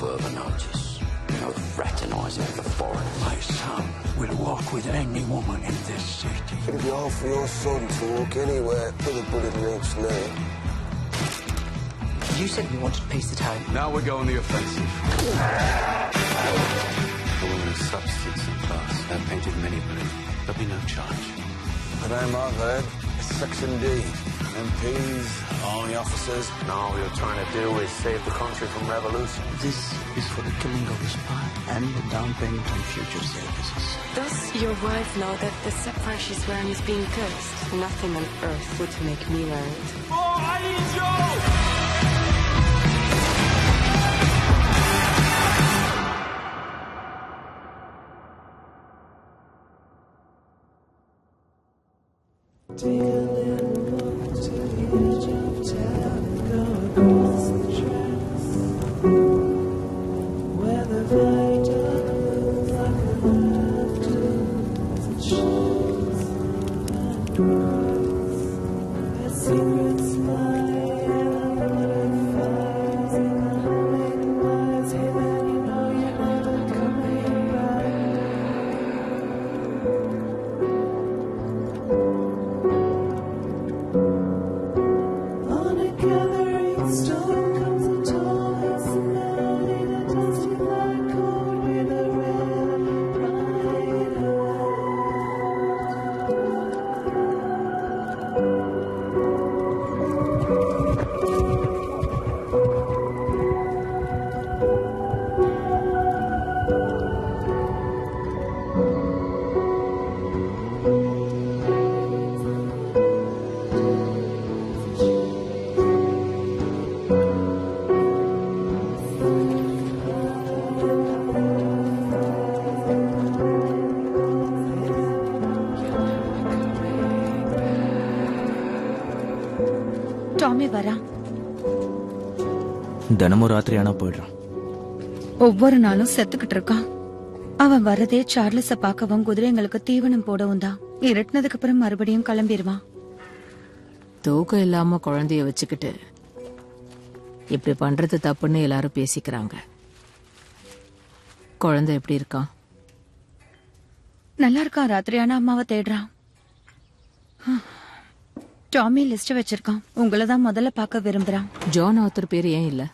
further notice. No fraternising for foreign. My son will walk with any woman in this city. It'd be hard for your son to walk anywhere with a bullet in each leg. You said you wanted peace at home. Now we're going the offensive. The woman is sub-6 in class. They've painted many blue. There'll be no charge. But I'm out there. It's Section D. MPs, army officers. No, all you're trying to do is save the country from revolution. This is for the killing of his spy and the down payment on future services. Does your wife know that the sapphire she's wearing is being cursed? Nothing on earth would make me wear it. Oh, I need you! Take a little walk to the edge of town and go across the tracks where the viaduct looks like a afternoon and shades and grass. There's secrets lie in unwanted fires in the homemade wires. Hey man, you know you're never coming back. On a gathering stone comes a tall handsome man in a dusty black coat with a red rider. Tommy வரா. தினமும் ராத்திரி ஆனா போயிடுறான். ஒவ்வொரு நாளும் செத்துக்கிட்டு இருக்கான். அவன் வரதே சார்லஸ பாக்கவும் குதிரைங்களுக்கு தீவனம் போடவும் தான். இருட்டினதுக்கு அப்புறம் மறுபடியும் கிளம்பிடுவான். தூக்கம் இல்லாம குழந்தைய வச்சுக்கிட்டு இப்படி பண்றது தப்புன்னு எல்லாரும் பேசிக்கிறாங்க. குழந்தை எப்படி இருக்கான்? நல்லா இருக்கான். ராத்திரி ஆனா அம்மாவை தேடுறான். டாமி லிஸ்ட் வச்சிருக்கான். உங்களை தான் முதல்ல பார்க்க விரும்புறான். ஜான் ஆத்தர் பேர் ஏன் இல்ல?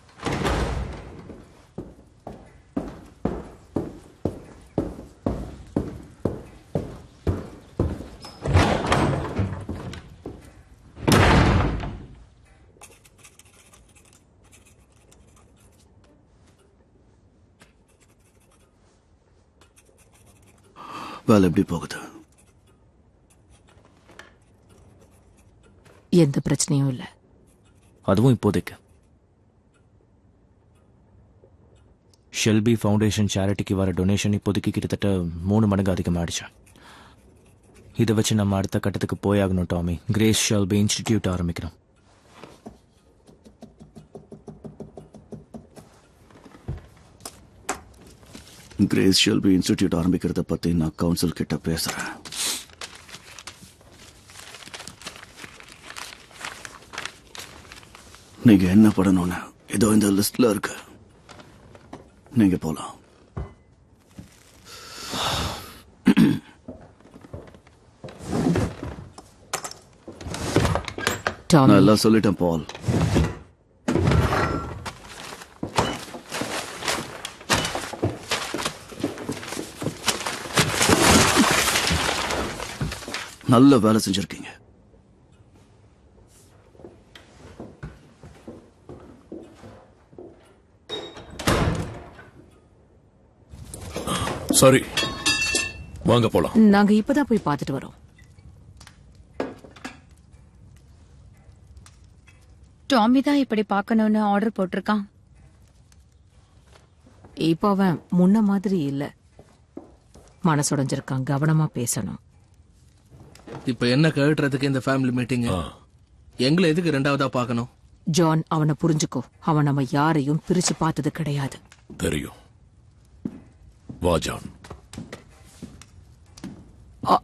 வேலை எப்படி போகுது? எந்த பிரச்சனையும் இல்ல. அதுவும் இப்போதைக்கு. ஷெல்பி ஃபவுண்டேஷன் சேரிட்டிக்கு வர டொனேஷன் இப்போதைக்கு கிட்டத்தட்ட 3 மடங்கு அதிகமாகிடுச்சு. இதை வச்சு நம்ம அடுத்த கட்டத்துக்கு போயாகணும் டாமி. கிரேஸ் ஷெல்பி இன்ஸ்டிடியூட் ஆரம்பிக்கிறோம். கிரேஸ் ஷெல்பி இன்ஸ்டிடியூட் ஆரம்பிக்கிறத பத்தி நான் கவுன்சில் கிட்ட பேசுறேன். நீங்க என்ன பண்ணணும்னு ஏதோ இந்த லிஸ்ட்ல இருக்கு. நீங்க போலாம். நான் எல்லாம் சொல்லிட்டேன் பால். நல்ல வேலை செஞ்சிருக்கீங்க. சரி, வாங்க போலாம். நாங்க இப்பதான் போய் பார்த்துட்டு வரோம். டாமி தான் இப்படி பார்க்கணும்னு ஆர்டர் போட்டிருக்கான். இப்ப அவன் முன்ன மாதிரி இல்ல. மனசுடைஞ்சிருக்கான். கவனமா பேசணும். இப்ப என்ன கேட்டுறதுக்கு இந்த ஃபேமிலி மீட்டிங்? எங்களை எதுக்கு ரெண்டாவதா பார்க்கணும்? ஜான், அவனை புரிஞ்சுக்கோ. அவன் நம்ம யாரையும் பிரிச்சு பார்த்தது கிடையாது. தெரியும். வா ஜான்.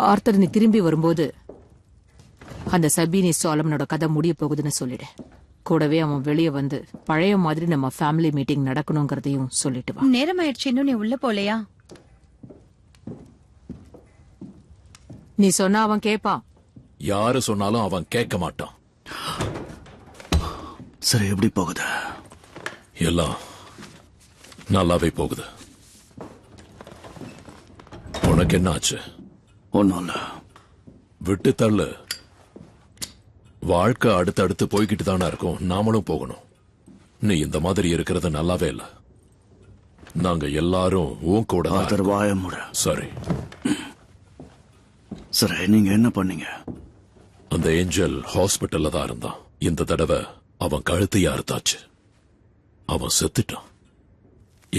ஆர்த்தர், நீ திரும்பி வரும்போது அந்த சபீனி சாலமனோட கதை முடிய போகுதுன்னு சொல்லிடு. கூடவே அவன் வெளியே வந்து பழைய மாதிரி நம்ம ஃபேமிலி மீட்டிங் நடக்கணுங்கிறதையும் சொல்லிட்டு வா. நேரம் ஆயிடுச்சு, இன்னும் நீ உள்ள போலையா? நீ சொன்னா அவன் கேப்பான். யாரு சொன்னாலும் அவன் கேட்க மாட்டான். சரி, எப்படி போகுது? எல்லாம் நல்லாவே போகுது. உனக்கு என்ன ஆச்சு? ஒன்னும் இல்ல. விட்டு தள்ளு. வாழ்க்கை அடுத்தடுத்து போய்கிட்டு தானே இருக்கும். நாமளும் போகணும். நீ இந்த மாதிரி இருக்கிறது நல்லாவே இல்ல. நாங்க எல்லாரும் உன் கூட தான் இருக்கோம். வாய முறை. சரி சரி, நீங்க என்ன பண்ணீங்க? அந்த ஏஞ்சல் ஹாஸ்பிட்டல்ல தான் இருந்தான். இந்த தடவை அவன் கழுத்தையா அறுத்தாச்சு. அவன் செத்துட்டான்.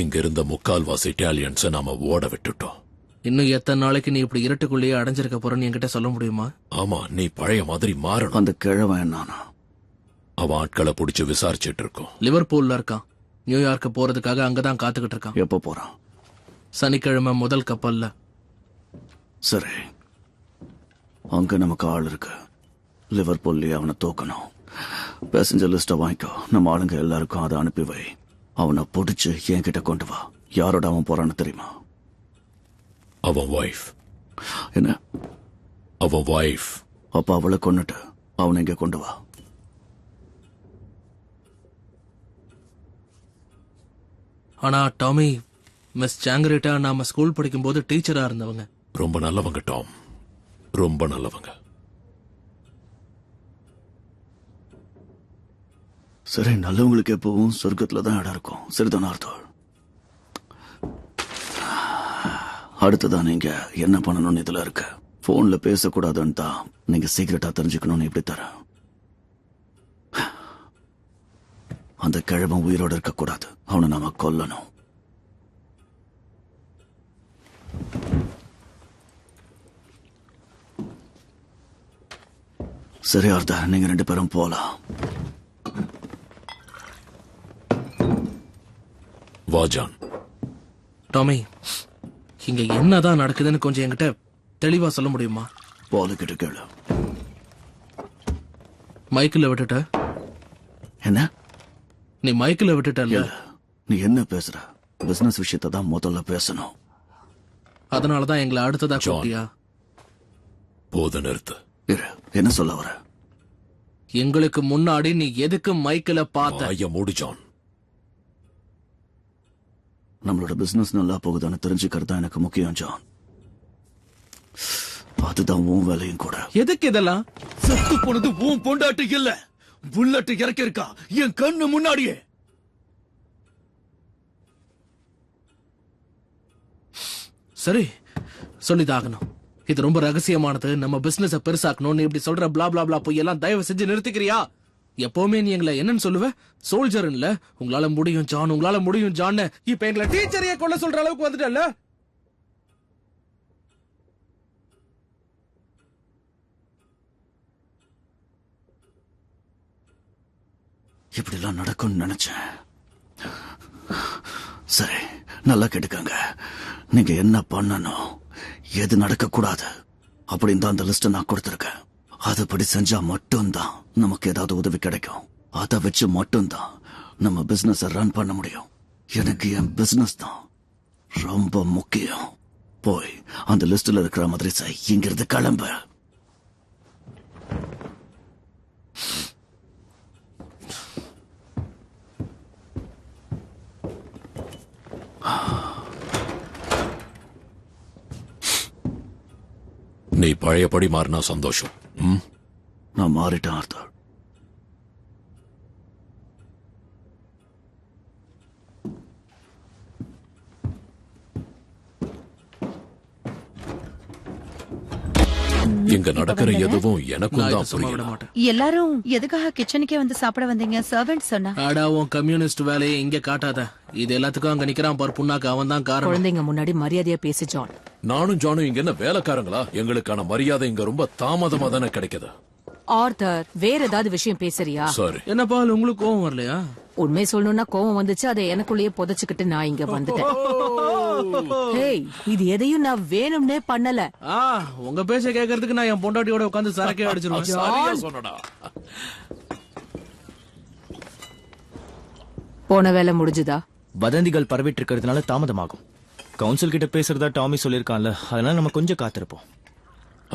இங்க இருந்த முக்கால்வாசி இட்டாலியன்ஸை நாம ஓட விட்டுட்டோம். இன்னும் எத்தனை நாளைக்கு நீ இப்படி இருட்டுக்குள்ளேயே அடைஞ்சிருக்க போறன்னு என்கிட்ட சொல்ல முடியுமா? ஆமா, நீ பழைய மாதிரி மாறணும். அந்த கிழவன் என்னானா? அவன் ஆட்களை பிடிச்சு விசாரிச்சுட்டு இருக்கோம். லிவர்பூல்ல இருக்கான். நியூயார்க்கு போறதுக்காக அங்கதான் காத்துக்கிட்டு இருக்கான். எப்ப போறான்? சனிக்கிழமை முதல் கப்பல்ல. சரி, அங்க நமக்கு ஆள் இருக்கு. லிவர்பூல்லே அவனை தூக்கணும். பேசஞ்சர் லிஸ்ட வாங்கிக்கோ. நம்ம ஆளுங்க எல்லாருக்கும் அதை அனுப்பி வை. அவனை பிடிச்சு என்கிட்ட கொண்டு வா. யாரோட அவன் போறான்னு தெரியுமா? அவன் வைஃப். என்ன? அவன் வைஃப். அப்ப அவளை கொன்னுட்டு அவனை இங்க கொண்டு வா. ஆனா டாமி, மிஸ் சாங்கரிட்டா நாம ஸ்கூல் படிக்கும் போது டீச்சரா இருந்தவங்க. ரொம்ப நல்லவங்க டாம், ரொம்ப நல்லவங்க. சரி, நல்லவங்களுக்கு எப்பவும் சொர்க்கத்துல தான் இடம் இருக்கும். சரிதான அர்த்தம்? அடுத்ததான் நீங்க என்ன பண்ணணும்னு இதுல இருக்கு. போன்ல பேசக்கூடாதுன்னு தான் நீங்க சீக்கிரட்டா தெரிஞ்சுக்கணும்னு எப்படி தர. அந்த கிழவன் உயிரோட இருக்க கூடாது. அவனை நாம கொல்லணும். சரி அர்த்தா, நீங்க 2 பேரும் போலாம். வாஜான். டாமி, இங்க என்னதான் நடக்குதுன்னு கொஞ்சம் என்கிட்ட தெளிவா சொல்ல முடியுமா? பாலுக்கிட்ட கேளு. மைக்கில் விட்டுட்ட? என்ன? நீ மைக்கில் விட்டுட்டல்ல? நீ என்ன பேசுற? பிசினஸ் விஷயத்தை தான் முதல்ல பேசணும். அதனாலதான் எங்களை அடுத்ததா கூட்டியா? போது நிறுத்து. என்ன சொல்ல வர? எங்களுக்கு முன்னாடி நீ எதுக்கு மைக்கில பார்த்த? ஐயா மூடு ஜான். நம்மளோட பிசினஸ் நல்லா போகுதுன்னு தெரிஞ்சுக்கிறது தான் எனக்கு முக்கியம் ஜான். அதுதான் உன் வேலையும் கூட. எதுக்கு இதெல்லாம்? செத்து போனது உன் பொண்டாட்டி இல்ல, புல்லட் இறக்கி இருக்கா என் கண்ணு முன்னாடியே. சரி, சொல்லிதாகணும். இது ரொம்ப ரகசியமானது. நம்ம பிசினஸ் பெருசாக்கணும். நீ இப்படி சொல்ற பிளா பிளா பிளா போய் எல்லாம் தயவு செஞ்சு நிறுத்திக்கிறியா? எப்பவுமே நீ எங்களை என்னன்னு சொல்லுவ? சோல்ஜர் இல்ல. உங்களால முடியும் ஜான், உங்களால முடியும் ஜான். இப்ப எங்களை டீச்சரையே கொள்ள சொல்ற அளவுக்கு வந்துட்டல்ல. இப்படி எல்லாம் நடக்கும்னு நினைச்சேன். சரி, நல்லா கேட்டுக்கங்க. நீங்க என்ன பண்ணணும், எது நடக்க கூடாது அப்படின்னு தான் அந்த லிஸ்ட் நான் கொடுத்திருக்கேன். அதுபடி செஞ்சா மட்டும்தான் நமக்கு ஏதாவது உதவி கிடைக்கும். அதை வச்சு மட்டும்தான் நம்ம பிசினஸ் ரன் பண்ண முடியும். எனக்கு என் பிசினஸ் தான் ரொம்ப முக்கியம். போய் அந்த லிஸ்ட்ல இருக்கிற மாதிரி செய். இங்கிருந்து கிளம்பு. நீ பழையபடி மாறினா சந்தோஷம். நான் மாறிட்டேன் ஆர்த்தர். இங்க நடக்கிற எதுவும் எனக்கும் தான் சும்மா விட புரியல. மாட்டேன். எல்லாரும் எதுக்காக கிச்சனுக்கே வந்து சாப்பிட வந்தீங்க? சர்வெண்ட் சொன்னா. ஆடா, உன் கம்யூனிஸ்ட் வேலையை இங்க காட்டாத. இது எல்லாத்துக்கும் அங்க நிக்கிறான் பார் புண்ணாக்கு, அவன் தான் காரணம். குழந்தைங்க முன்னாடி மரியாதையா பேசு ஜான். நானும் ஜானும் இங்க என்ன வேலைக்காரங்களா? எங்களுக்கான மரியாதை இங்க ரொம்ப தாமதமா தானே கிடைக்குது. ஆர்தர், வேற ஏதாவது விஷயம் பேசுறியா? சரி. என்னப்பா, உங்களுக்கு கோவம் வரலையா? உண்மை சொல்லணும்னா கோவம் வந்துச்சு. அதை எனக்குள்ளேயே புதைச்சுக்கிட்டு நான் இங்க வந்துட்டேன். ஹேய், இது எதையும் நான் வேணும்னே பண்ணல. உங்க பேச்ச கேட்கறதுக்கு நான் என் பொண்டாட்டியோட உட்கார்ந்து சரக்கே அடிச்சிருவேன். சரியா சொன்னடா. போன வேலை முடிஞ்சுதா? வதந்திகள் பரவிட்டு இருக்கிறதுனால தாமதமாகும். கவுன்சில் கிட்ட பேசுறதா டாமி சொல்லியிருக்கான்ல, அதனால நம்ம கொஞ்சம் காத்திருப்போம்.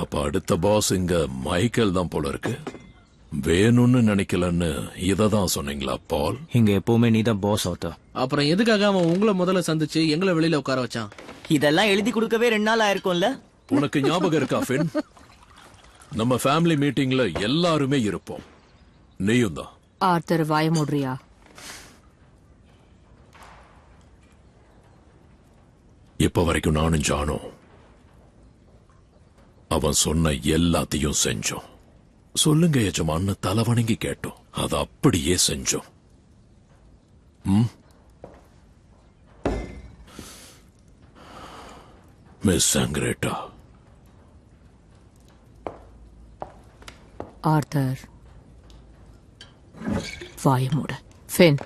அப்ப அடுத்த பாஸ் இங்க மைக்கேல் தான் போல இருக்கு. வேணும்னு நினைக்கலன்னு இததான் சொன்னீங்களா பால்? இங்க எப்பவுமே நீதான் பாஸ் ஆத்த. அப்புறம் எதுக்காக அவன் உங்களை முதல்ல சந்திச்சு எங்களை வெளியில உட்கார வச்சான்? இதெல்லாம் எழுதி கொடுக்கவே 2 நாள் ஆயிருக்கும்ல. உனக்கு ஞாபகம் இருக்கா ஃபின்? நம்ம ஃபேமிலி மீட்டிங்ல எல்லாருமே இருப்போம், நீயும் தான். ஆர்த்தர் வாய மூடுறியா? இப்ப வரைக்கும் நானும் ஜானும் அவன் சொன்ன எல்லாத்தையும் செஞ்சோம். சொல்லுங்க எஜமான்னு தலைவணங்கி கேட்டோம், அதை அப்படியே செஞ்சோம். மிஸ் சங்கிரேட்டா. ஆர்த்தர் வாய மூடு. ஃபென்,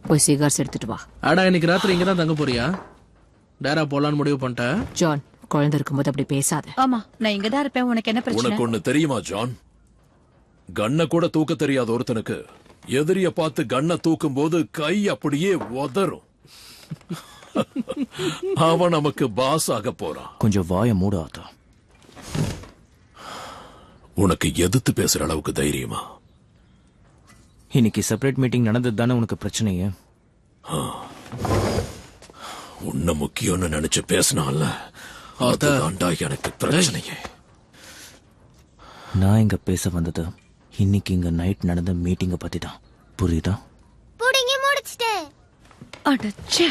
போய் சிகார்ஸ் எடுத்துட்டு வா. ஆடா, இன்னைக்கு ராத்திரி இங்கதான் தங்க போறியா? டேரா போலான்னு முடிவு பண்ணிட்ட? ஜான், குழந்தை இருக்கும்போது அப்படி பேசாத. ஆமா, நான் இங்கதான் இருப்பேன். உனக்கு என்ன பிரச்சனை? உனக்கு ஒண்ணு தெரியுமா ஜான்? கண்ண கூட தூக்க தெரியாத ஒருத்தனுக்கு எதிரிய பார்த்து கண்ண தூக்கும் போது கை அப்படியே உதறும். அவன் நமக்கு பாஸ் ஆக போறான். கொஞ்சம் வாய மூடு ஆத்தா. உனக்கு எதிர்த்து பேசுற அளவுக்கு தைரியமா? இன்னைக்கு செப்பரேட் மீட்டிங் நடந்தது தானே உனக்கு பிரச்சனையே? உன்ன முக்கியம்னு நினைச்சு பேசினால அதுதான்டா எனக்கு பிரச்சனையே. நான் இங்க பேச வந்தது இன்னைக்கு இங்க நைட் நடந்த மீட்டிங்க பத்தி தான். புரியுதா? அடச்சே,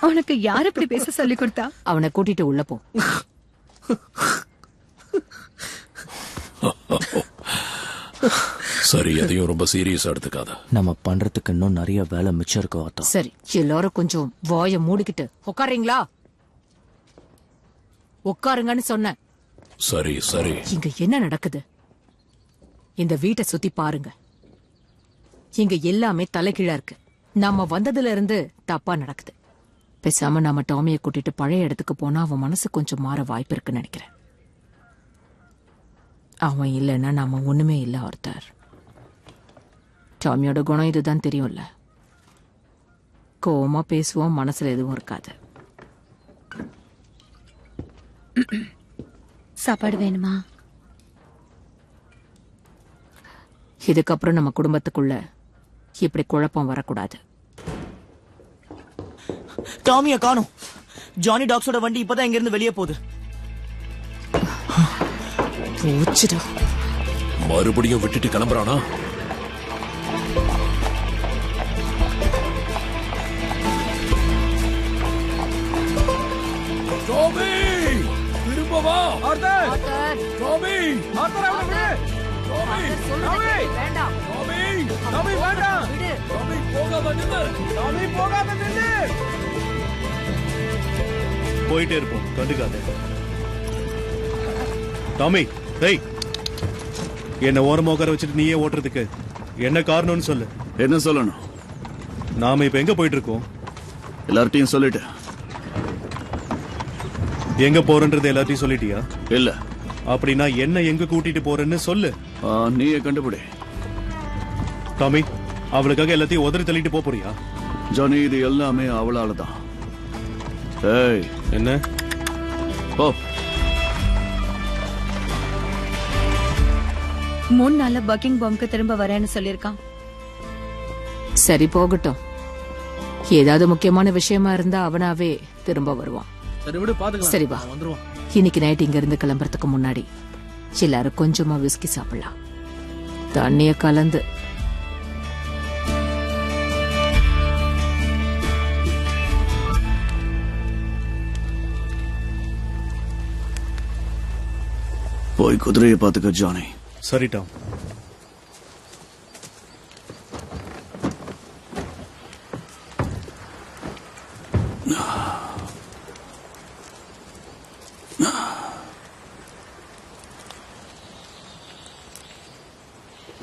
உனக்கு யார் இப்படி பேச சொல்லி கொடுத்தா? அவனை கூட்டிட்டு உள்ள போ. சரி, எதையும் ரொம்ப சீரியஸா எடுத்துக்காத. நம்ம பண்றதுக்கு இன்னும் நிறைய வேலை மிச்சம் இருக்கு ஆத்தா. சரி, எல்லாரும் கொஞ்சம் வாய மூடிக்கிட்டு உட்காரீங்களா? உட்காருங்கன்னு சொன்னேன். சரி சரி. இங்க என்ன நடக்குது? இந்த வீட்டை சுத்தி பாருங்க. இங்க எல்லாமே தலைகீழா இருக்கு. நாம வந்ததுல இருந்து தப்பா நடக்குது. பேசாம நாம டாமியை கூட்டிட்டு பழைய இடத்துக்கு போனா அவன் மனசு கொஞ்சம் மாற வாய்ப்பு இருக்குன்னு நினைக்கிறேன். அவன் இல்லைன்னா நாம ஒண்ணுமே இல்ல ஆர்த்தர். டாமியோட குணம் இதுதான் தெரியும்ல. கோவமா பேசுவோம், மனசுல எதுவும் இருக்காது. சாப்பாடு வேணுமா? இதுக்கப்புறம் நம்ம குடும்பத்துக்குள்ள இப்படி குழப்பம் வரக்கூடாது. டாமிய காணோம். ஜானி டாக்ஸோட வண்டி இப்பதான் இங்க இருந்து வெளியே போகுது. போச்சுடா. மறுபடியும் விட்டுட்டு கிளம்புறானா? டாமி, திரும்ப வா. ஆர்த்தர், டாமி, ஆர்த்தர், சொல்லுங்க. வேண்டாம். டாமி, வேண்டாம். விடு. டாமி, போகாத நில்லு. டாமி, போகாத நில்லு. போயிட்டே இருப்போம், கண்டுக்காத. டாமி, டேய், என்ன ஓரமா உட்கார வச்சுட்டு நீயே ஓட்டுறதுக்கு என்ன காரணம்னு சொல்லு. என்ன சொல்லணும்? நாம இப்ப எங்க போயிட்டு இருக்கோம்? எல்லார்ட்டையும் சொல்லிட்டு. எங்க போறன்றது எல்லாத்தையும் சொல்லிட்டியா? இல்ல. அப்படின்னா என்ன எங்க கூட்டிட்டு போறேன்னு சொல்லு. நீயே கண்டுபிடி. டாமி, அவளுக்காக எல்லாத்தையும் உதறி தள்ளிட்டு போறியா? ஜானி, இது எல்லாமே அவளாலதான். ஏய், என்ன? ஓ, 3 நாள்ல பக்கிங் பாம்க்கு திரும்ப வரேன்னு சொல்லிருக்கான். சரி, போகட்டும். ஏதாவது முக்கியமான விஷயமா இருந்தா அவனாவே திரும்ப வருவான். சரி, விடு, பாத்துக்கலாம். சரி, வா. வந்துருவான். இன்னைக்கு நைட் இங்க இருந்து கிளம்புறதுக்கு முன்னாடி எல்லாரும் கொஞ்சமா விஸ்கி சாப்பிடலாம். தண்ணிய கலந்து. போய் குதிரையை பாத்துக்க ஜானி. சரி டாம்.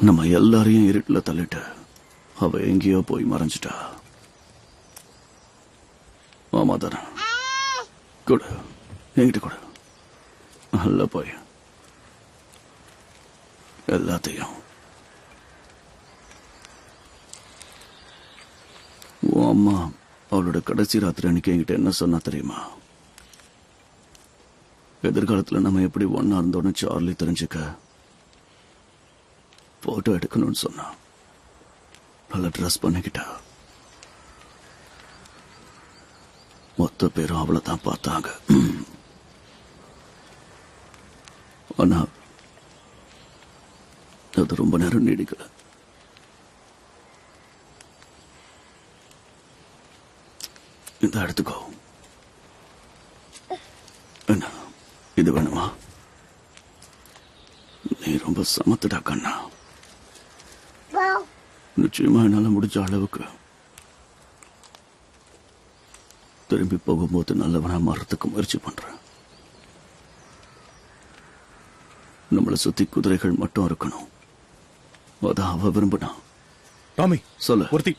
நம்ம எல்லாரையும் இருட்டுல தள்ளிட்டு அவ எங்கேயோ போய் மறைஞ்சிட்டா. ஆமா தானே? கொடு, என்கிட்ட கொடு. நல்லா போய் எல்லாத்தையும் உன் அம்மா அவளோட கடைசி ராத்திரி அன்னைக்கு என்கிட்ட என்ன சொன்னா தெரியுமா? எதிர்காலத்துல நம்ம எப்படி ஒன்னா இருந்தோன்னு சார்லி தெரிஞ்சுக்க போட்டோ எடுக்கணும்னு சொன்னா. நல்லா ட்ரெஸ் பண்ணிக்கிட்டா. மொத்த பேரும் அவளை தான் பார்த்தாங்க. ஆனா அது ரொம்ப நேரம் நீடிக்கல. இந்த எடுத்துக்கோ. என்ன இது வேணுமா? நீ ரொம்ப சமத்துடா கண்ணா. நிச்சயமா என்னால முடிஞ்ச அளவுக்கு திரும்பி போகும்போது நல்லவனா மாறத்துக்கு முயற்சி பண்றேன். நம்மளை சுத்தி குதிரைகள் மட்டும் இருக்கணும். அதான் அவ விரும்பினா. டாமி சொல்லு. ஒருத்தி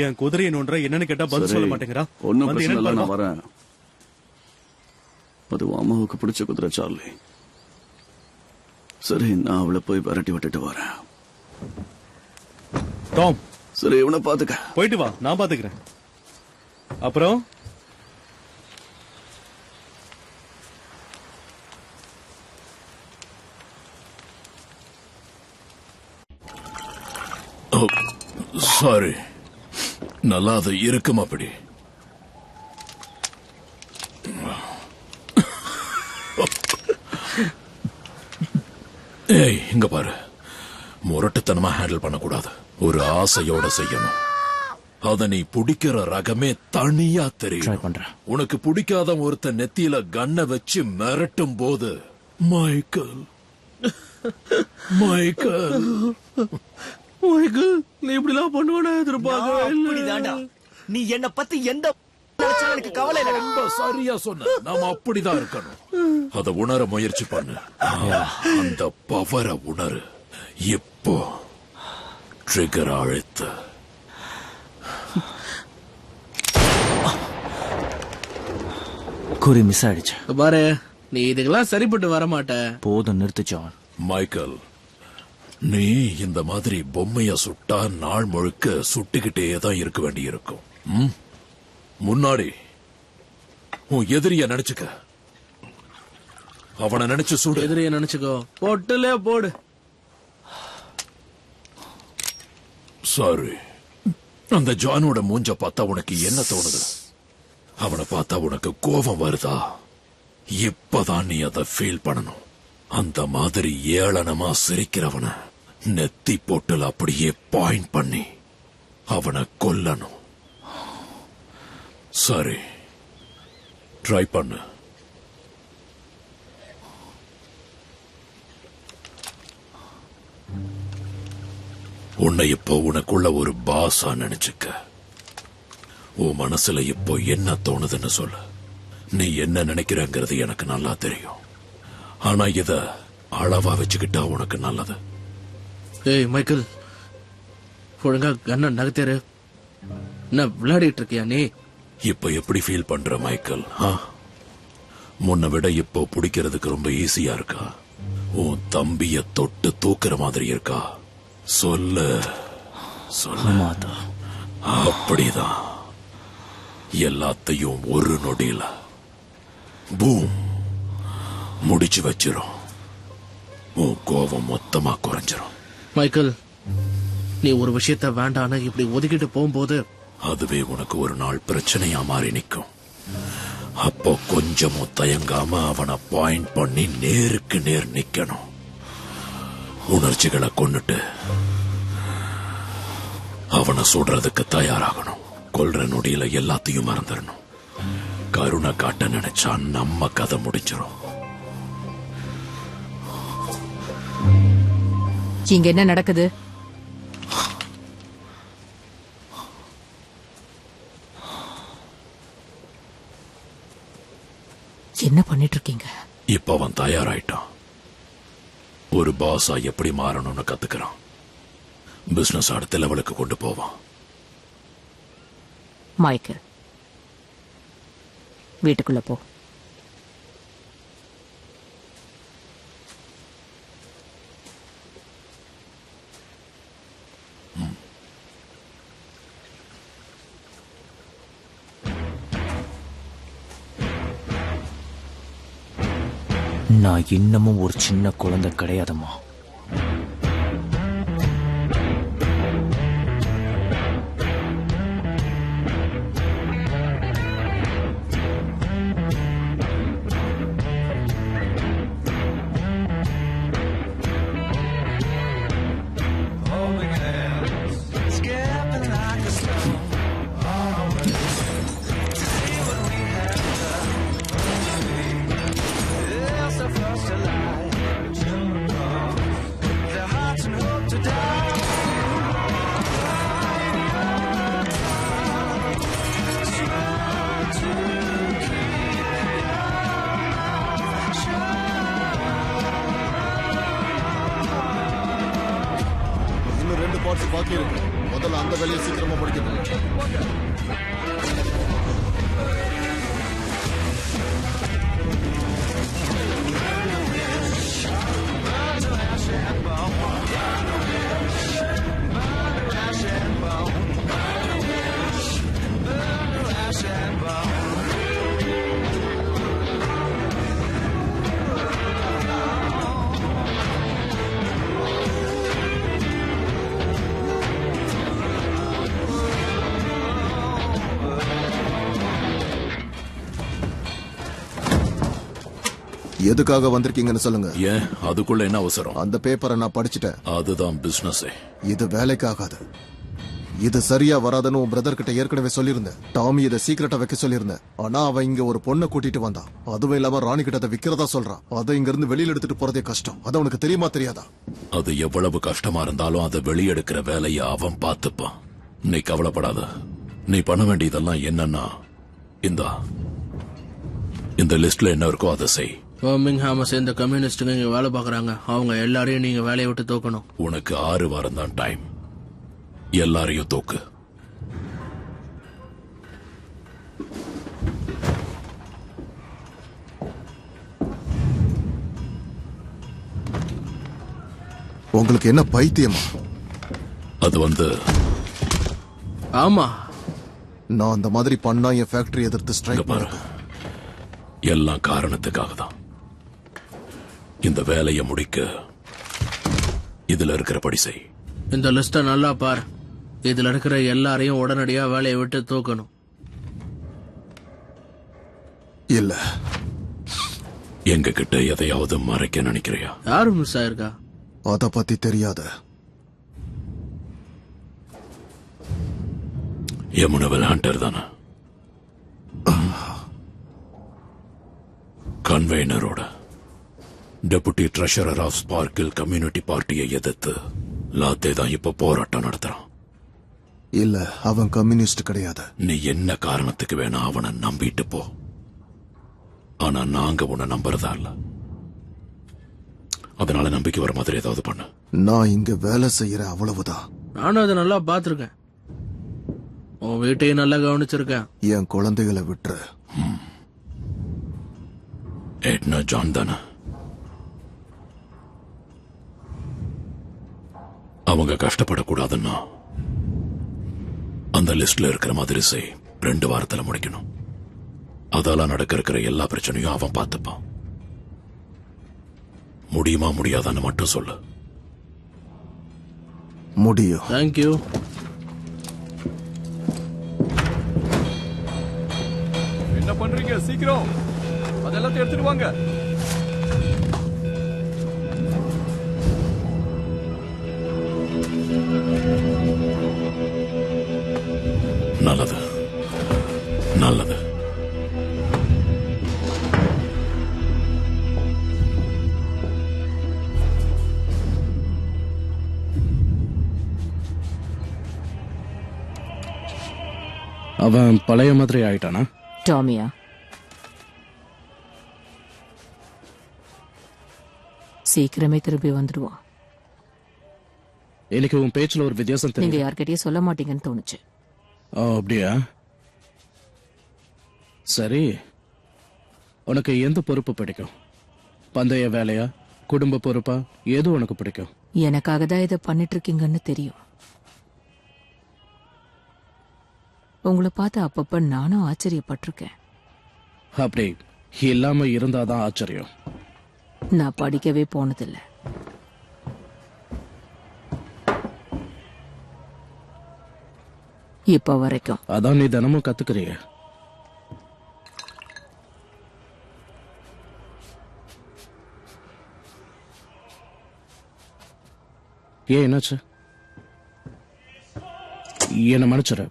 என் குதிரையை நோன்ற என்னன்னு கேட்டா பதில் சொல்ல மாட்டேங்கிறா. ஒன்னும் பிரச்சனை இல்ல, நான் வரேன். அது அம்மாவுக்கு பிடிச்ச குதிரை சார்லி. சரி, நான் அவளை போய் விரட்டி விட்டுட்டு வரேன். டாம் சரி, இவனை பாத்துக்க. போயிட்டு வா, நான் பாத்துக்கிறேன். அப்புறம் சாரி, நல்லா அது இருக்கும். அப்படி ஏய், இங்க பாரு, முரட்டுத்தனமா ஹேண்டில் பண்ணக்கூடாது. ஒரு ஆசையோட செய்யணும். அத நீ பிடிக்கிற ரகமே தனியா தெரியும். உனக்கு பிடிக்காத ஒருத்த நெத்தியில கண்ணை வச்சு மிரட்டும் போது மைக்கேல் மைக்கேல் மைக்கேல், நீ இப்படிலாம் பண்ணுவானே எதிர்பார்க்கவே. நீ என்ன பத்தி எந்த எனக்கு கவலை இல்ல. ரொம்ப சரியா சொன்ன. நாம அப்படிதான் இருக்கணும். அத உணர முயற்சி பண்ணு. அந்த பவரை உணரு. இப்போ ட்ரிகர் அழுத்து. குறி மிஸ் ஆயிடுச்சு. பாரு, நீ இதுக்கெல்லாம் சரிப்பட்டு வர மாட்ட. போதும், நிறுத்து ஜான். மைக்கேல், நீ இந்த மாதிரி பொம்மைய சுட்டா நாள் முழுக்க சுட்டுக்கிட்டே தான் இருக்க வேண்டி இருக்கும். முன்னாடி உன் எதிரிய நினைச்சுக்க. அவனை நினைச்சு சுடு. எதிரிய நினைச்சுக்கோ. பொட்டுல போடு. சாரி, அந்த ஜானோட மூஞ்ச பார்த்தா உனக்கு என்ன தோணுது? அவனை பார்த்தா உனக்கு கோபம் வருதா? இப்பதான் நீ அதை ஃபீல் பண்ணணும். அந்த மாதிரி ஏளனமா சிரிக்கிறவன நெத்தி போட்டுல அப்படியே பாயிண்ட் பண்ணி அவனை கொல்லணும். சரி, ட்ரை பண்ணு. உன்னை இப்போ உனக்குள்ள ஒரு பாஸா நினைச்சுக்க. உன் மனசுல இப்போ என்ன தோணுதுன்னு சொல்லு. நீ என்ன நினைக்கிறங்கிறது எனக்கு நல்லா தெரியும். ஆனா இத அளவா வச்சுக்கிட்டா உனக்கு நல்லது. ஏய் மைக்கேல், ஒழுங்கா கண்ண நகர்த்தேரு. என்ன விளையாடிட்டு இருக்கியா நீ? இப்ப எப்படி ஃபீல் பண்ற மைக்கேல்? முன்ன விட இப்போ பிடிக்கிறதுக்கு ரொம்ப ஈஸியா இருக்கா? உன் தம்பிய தொட்டு தூக்குற மாதிரி இருக்கா? சொல்லு சொல்லு. அப்படிதான். எல்லாத்தையும் ஒரு நொடியில பூம் முடிச்சு வச்சிரும். உன் கோபம் மொத்தமா குறைஞ்சிரும். மைக்கேல், நீ ஒரு விஷயத்த வேண்டான்னு இப்படி ஒதுக்கிட்டு போகும்போது அதுவே உனக்கு ஒரு நாள் பிரச்சனையா மாறி நிற்கும். அப்போ கொஞ்சமும் தயங்காம அவனை பாயிண்ட் பண்ணி நேருக்கு நேர் நிக்கணும். உணர்ச்சிகளை கொன்னுட்டு அவனை சுடுறதுக்கு தயாராகணும். கொல்ற நொடியில எல்லாத்தையும் மறந்துடணும். கருணை காட்ட நினைச்சா நம்ம கதை முடிஞ்சிடும். இங்க என்ன நடக்குது? என்ன பண்ணிட்டு இருக்கீங்க? இப்ப அவன் தயாராயிட்டான். ஒரு பாஸா எப்படி மாறணும்னு கத்துக்கிறான். பிசினஸ் அடுத்த லெவலுக்கு கொண்டு போவான். மைக்கேல், வீட்டுக்குள்ள போ. நான் இன்னமும் ஒரு சின்ன குழந்தை கிடையாதம்மா. இன்னும் 2 பார்ட்ஸ் பாக்கி இருக்கு. முதல்ல அந்த வேலையை சீக்கிரமா முடிக்கணும். எதுக்காக வந்திருக்கீங்கன்னு சொல்லுங்க. ஏன் அதுக்குள்ள என்ன அவசரம்? அந்த பேப்பரை நான் படிச்சுட்டேன். அதுதான் பிசினஸ். இது வேலைக்கு ஆகாது. இது சரியா வராதுன்னு உன் பிரதர் கிட்ட ஏற்கனவே சொல்லியிருந்தேன். டாமி இதை சீக்கிரட்டா வைக்க சொல்லியிருந்தேன். ஆனா அவன் இங்க ஒரு பொண்ணை கூட்டிட்டு வந்தான். அதுவும் இல்லாம ராணி கிட்ட அதை விக்கிறதா சொல்றான். அதை இங்க இருந்து வெளியில எடுத்துட்டு போறதே கஷ்டம். அது அவனுக்கு தெரியுமா தெரியாதா? அது எவ்வளவு கஷ்டமா இருந்தாலும் அதை வெளியெடுக்கிற வேலையை அவன் பார்த்துப்பான். நீ கவலைப்படாத. நீ பண்ண வேண்டியதெல்லாம் என்னன்னா இந்த லிஸ்ட்ல என்ன இருக்கோ அதை செய். பர்மிங்ஹாமை சேர்ந்த கம்யூனிஸ்டுங்க இங்க வேலை பாக்குறாங்க. அவங்க எல்லாரையும் நீங்க வேலையை விட்டு தூக்கணும். உனக்கு 6 வாரம் தான் டைம். எல்லாரையும் தூக்கு. உங்களுக்கு என்ன பைத்தியமா? அது ஆமா, நான் அந்த மாதிரி பண்ணா என் ஃபேக்டரி எதிர்த்து ஸ்ட்ரைக் பாரு. எல்லாம் காரணத்துக்காக தான். இந்த வேலையை முடிக்க இதுல இருக்கிறபடி செய். இந்த லிஸ்ட நல்லா பார். இதுல இருக்கிற எல்லாரையும் உடனடியா வேலையை விட்டு தூக்கணும். இல்ல, எங்க கிட்ட எதையாவது மறைக்க நினைக்கிறியா? யாரு மிஸ் ஆயிருக்கா? அத பத்தி தெரியாத. யமுனவல் ஹண்டர் தானே? கன்வெய்னரோட deputy treasurer of sparkle community பார்ட்டியை எதிர்த்து லாத்தே தான் இப்ப போராட்டம் நடத்துறான். இல்ல, அவன் கம்யூனிஸ்ட் கிடையாது. நீ என்ன காரணத்துக்கு வேணா அவனை நம்பிட்டு போ. ஆனா நாங்க உன்னை நம்புறதா இல்ல. அதனால நம்பிக்கை வர மாதிரி ஏதாவது பண்ணு. நான் இங்க வேலை செய்யற அவ்வளவுதான். நானும் அதை நல்லா பாத்துருக்கேன். உன் வீட்டையும் நல்லா கவனிச்சிருக்கேன். என் குழந்தைகளை விட்டுரு. எட்னா ஜான் தானே? அவங்க கஷ்டப்படக்கூடாதுன்னா அந்த லிஸ்ட்ல இருக்கிற மாதிரி செய். 2 வாரத்துல முடிக்கணும். அதால நடக்க இருக்கிற எல்லா பிரச்சனையும் அவன் பார்த்துப்பான். முடியுமா முடியாதான்னு மட்டும் சொல்லு. முடியும். தேங்க்யூ. என்ன பண்றீங்க? சீக்கிரம் அதெல்லாம் எடுத்துட்டு வாங்க. நல்லது நல்லது. அவன் பழைய மாதிரி ஆயிட்டானா? டாமியா? சீக்கிரமே திரும்பி வந்துடுவான். எனக்கு உன் பேச்சுல ஒரு வித்தியாசம் நீங்க தெரியும். யார்கிட்டயும் சொல்ல மாட்டீங்கன்னு தோணுச்சு. அப்படியா? சரி, உனக்கு எந்த பொறுப்பு பிடிக்கும்? பந்தய வேலையா, குடும்ப பொறுப்பா, எது உனக்கு பிடிக்கும்? எனக்காக தான் இதை பண்ணிட்டு இருக்கீங்கன்னு தெரியும். உங்களை பார்த்து அப்பப்ப நானும் ஆச்சரியப்பட்டிருக்கேன். அப்படி இல்லாம இருந்தாதான் ஆச்சரியம். நான் படிக்கவே போனதில்லை. இப்ப வரைக்கும். அதான் நீ தினமும் கத்துக்கிறிய. ஏன் என்னாச்சு? என்ன மன்னிச்சிட.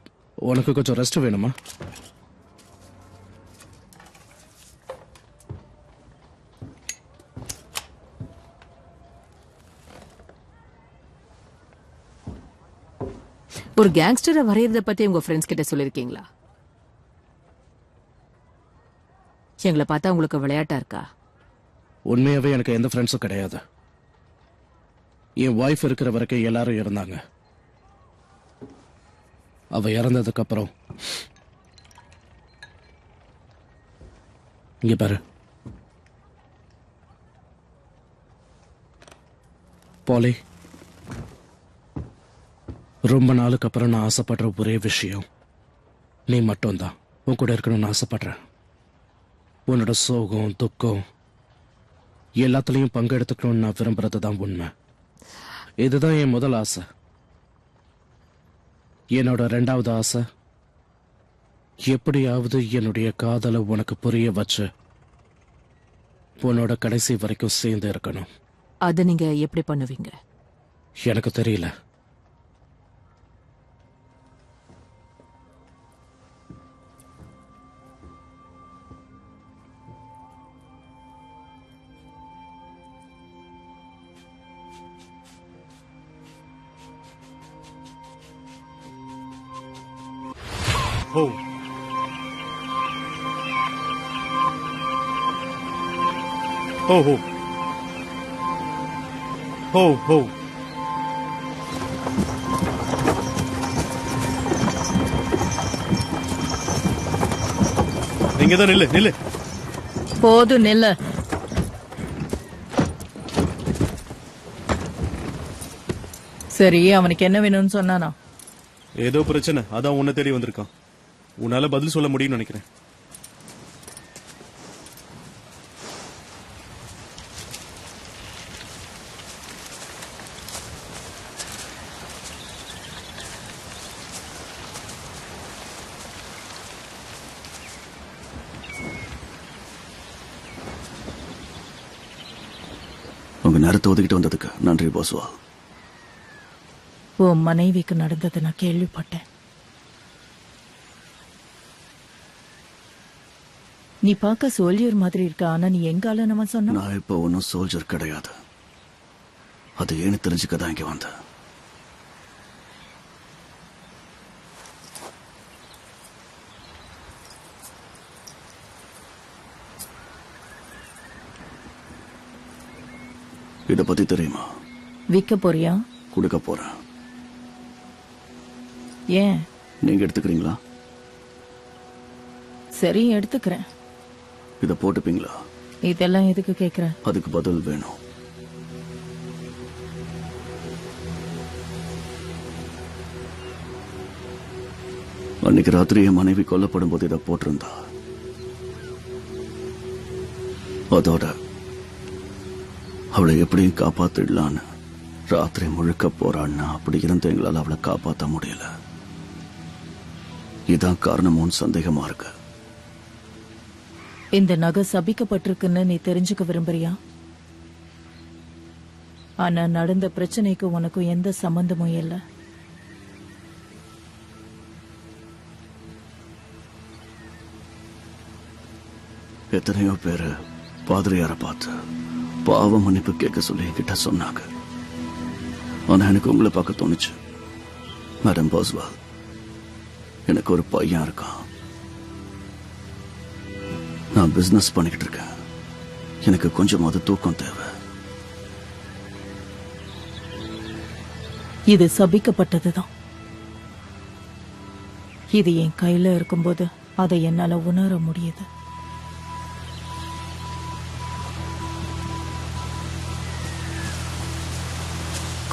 உனக்கு கொஞ்சம் ரெஸ்ட் வேணுமா? ஒரு கேங்ஸ்டரை வரையறத பத்தி உங்க ஃப்ரெண்ட்ஸ் கிட்ட சொல்லிருக்கீங்களா? எங்களை பார்த்தா உங்களுக்கு விளையாட்டா இருக்கா? உண்மையாவே எனக்கு எந்த ஃப்ரெண்ட்ஸும் கிடையாது. என் ஒய்ஃப் இருக்கிற வரைக்கும் எல்லாரும் இருந்தாங்க. அவ இறந்ததுக்கு அப்புறம் இங்க பாரு பாலி, ரொம்ப நாளுக்கு அப்புறம் நான் ஆசைப்படுற ஒரே விஷயம் நீ மட்டும்தான். உன் கூட இருக்கணும்னு ஆசைப்படுறேன். உன்னோட சோகம் துக்கம் எல்லாத்துலயும் பங்கெடுத்துக்கணும்னு நான் விரும்புறதுதான் உண்மை. இதுதான் என் முதல் ஆசை. என்னோட ரெண்டாவது ஆசை, எப்படியாவது என்னுடைய காதலை உனக்கு புரிய வச்சு உன்னோட கடைசி வரைக்கும் சேர்ந்து இருக்கணும். அது நீங்க எப்படி பண்ணுவீங்க? எனக்கு தெரியல. Ho. Ho ho. Ho ho. நீங்க தான் நில்லு நில்லு. போதும் நில்லு. சரி, அவனுக்கு என்ன வேணும்னு சொன்னானா? ஏதோ பிரச்சனை, அதான் உன்னை தேடி வந்திருக்கான். உன்னால பதில் சொல்ல முடியும்னு நினைக்கிறேன். உங்க நேரத்தை ஒதுக்கிட்டு வந்ததுக்கு நன்றி பாஸ்வா. உன் மனைவிக்கு நடந்ததை நான் கேள்விப்பட்டேன். நீ பார்க்க சோல்ஜர் மாதிரி இருக்க, ஆனா நீ எங்கால நம்ம சொன்ன? நான் இப்ப ஒன்னும் சோல்ஜர் கிடையாது. அது ஏன்னு தெரிஞ்சுக்கதான் இங்க வந்தேன். இத பத்தி தெரியுமா? விற்க போறியா? கொடுக்க போறேன். ஏன்? நீங்க எடுத்துக்கிறீங்களா? சரி, எடுத்துக்கிறேன். இத போட்டுப்பீங்களா? இதெல்லாம் எதுக்கு கேக்குற? அதுக்கு பதில் வேணும். அன்னைக்கு ராத்திரி என் மனைவி கொல்லப்படும் போது இதை போட்டிருந்தா. அதோட அவளை எப்படியும் காப்பாத்திடலான்னு ராத்திரி முழுக்க போறான்னா, அப்படி இருந்த எங்களால் அவளை காப்பாற்ற முடியல. இதான் காரணமும் சந்தேகமா இருக்கு. இந்த நகை சபிக்கப்பட்டிருக்குன்னு நீ தெரிஞ்சுக்க விரும்புறியா? ஆனா நடந்த பிரச்சனைக்கு உனக்கும் எந்த சம்பந்தமும் இல்லை. எத்தனையோ பேரு பாதிரியார பார்த்து பாவ மன்னிப்பு கேட்க சொல்லி என்கிட்ட சொன்னாங்க. ஆனா எனக்கு உங்களை பார்க்க தோணுச்சு. மேடம் பாஸ்வால், எனக்கு ஒரு பையன் இருக்கான். நான் பிசினஸ் பண்ணிக்கிட்டு இருக்கேன். எனக்கு கொஞ்சமாவது தூக்கம் தேவை. இது சபிக்கப்பட்டதுதான். இது என் கையில இருக்கும்போது அதை என்னால உணர முடியுது.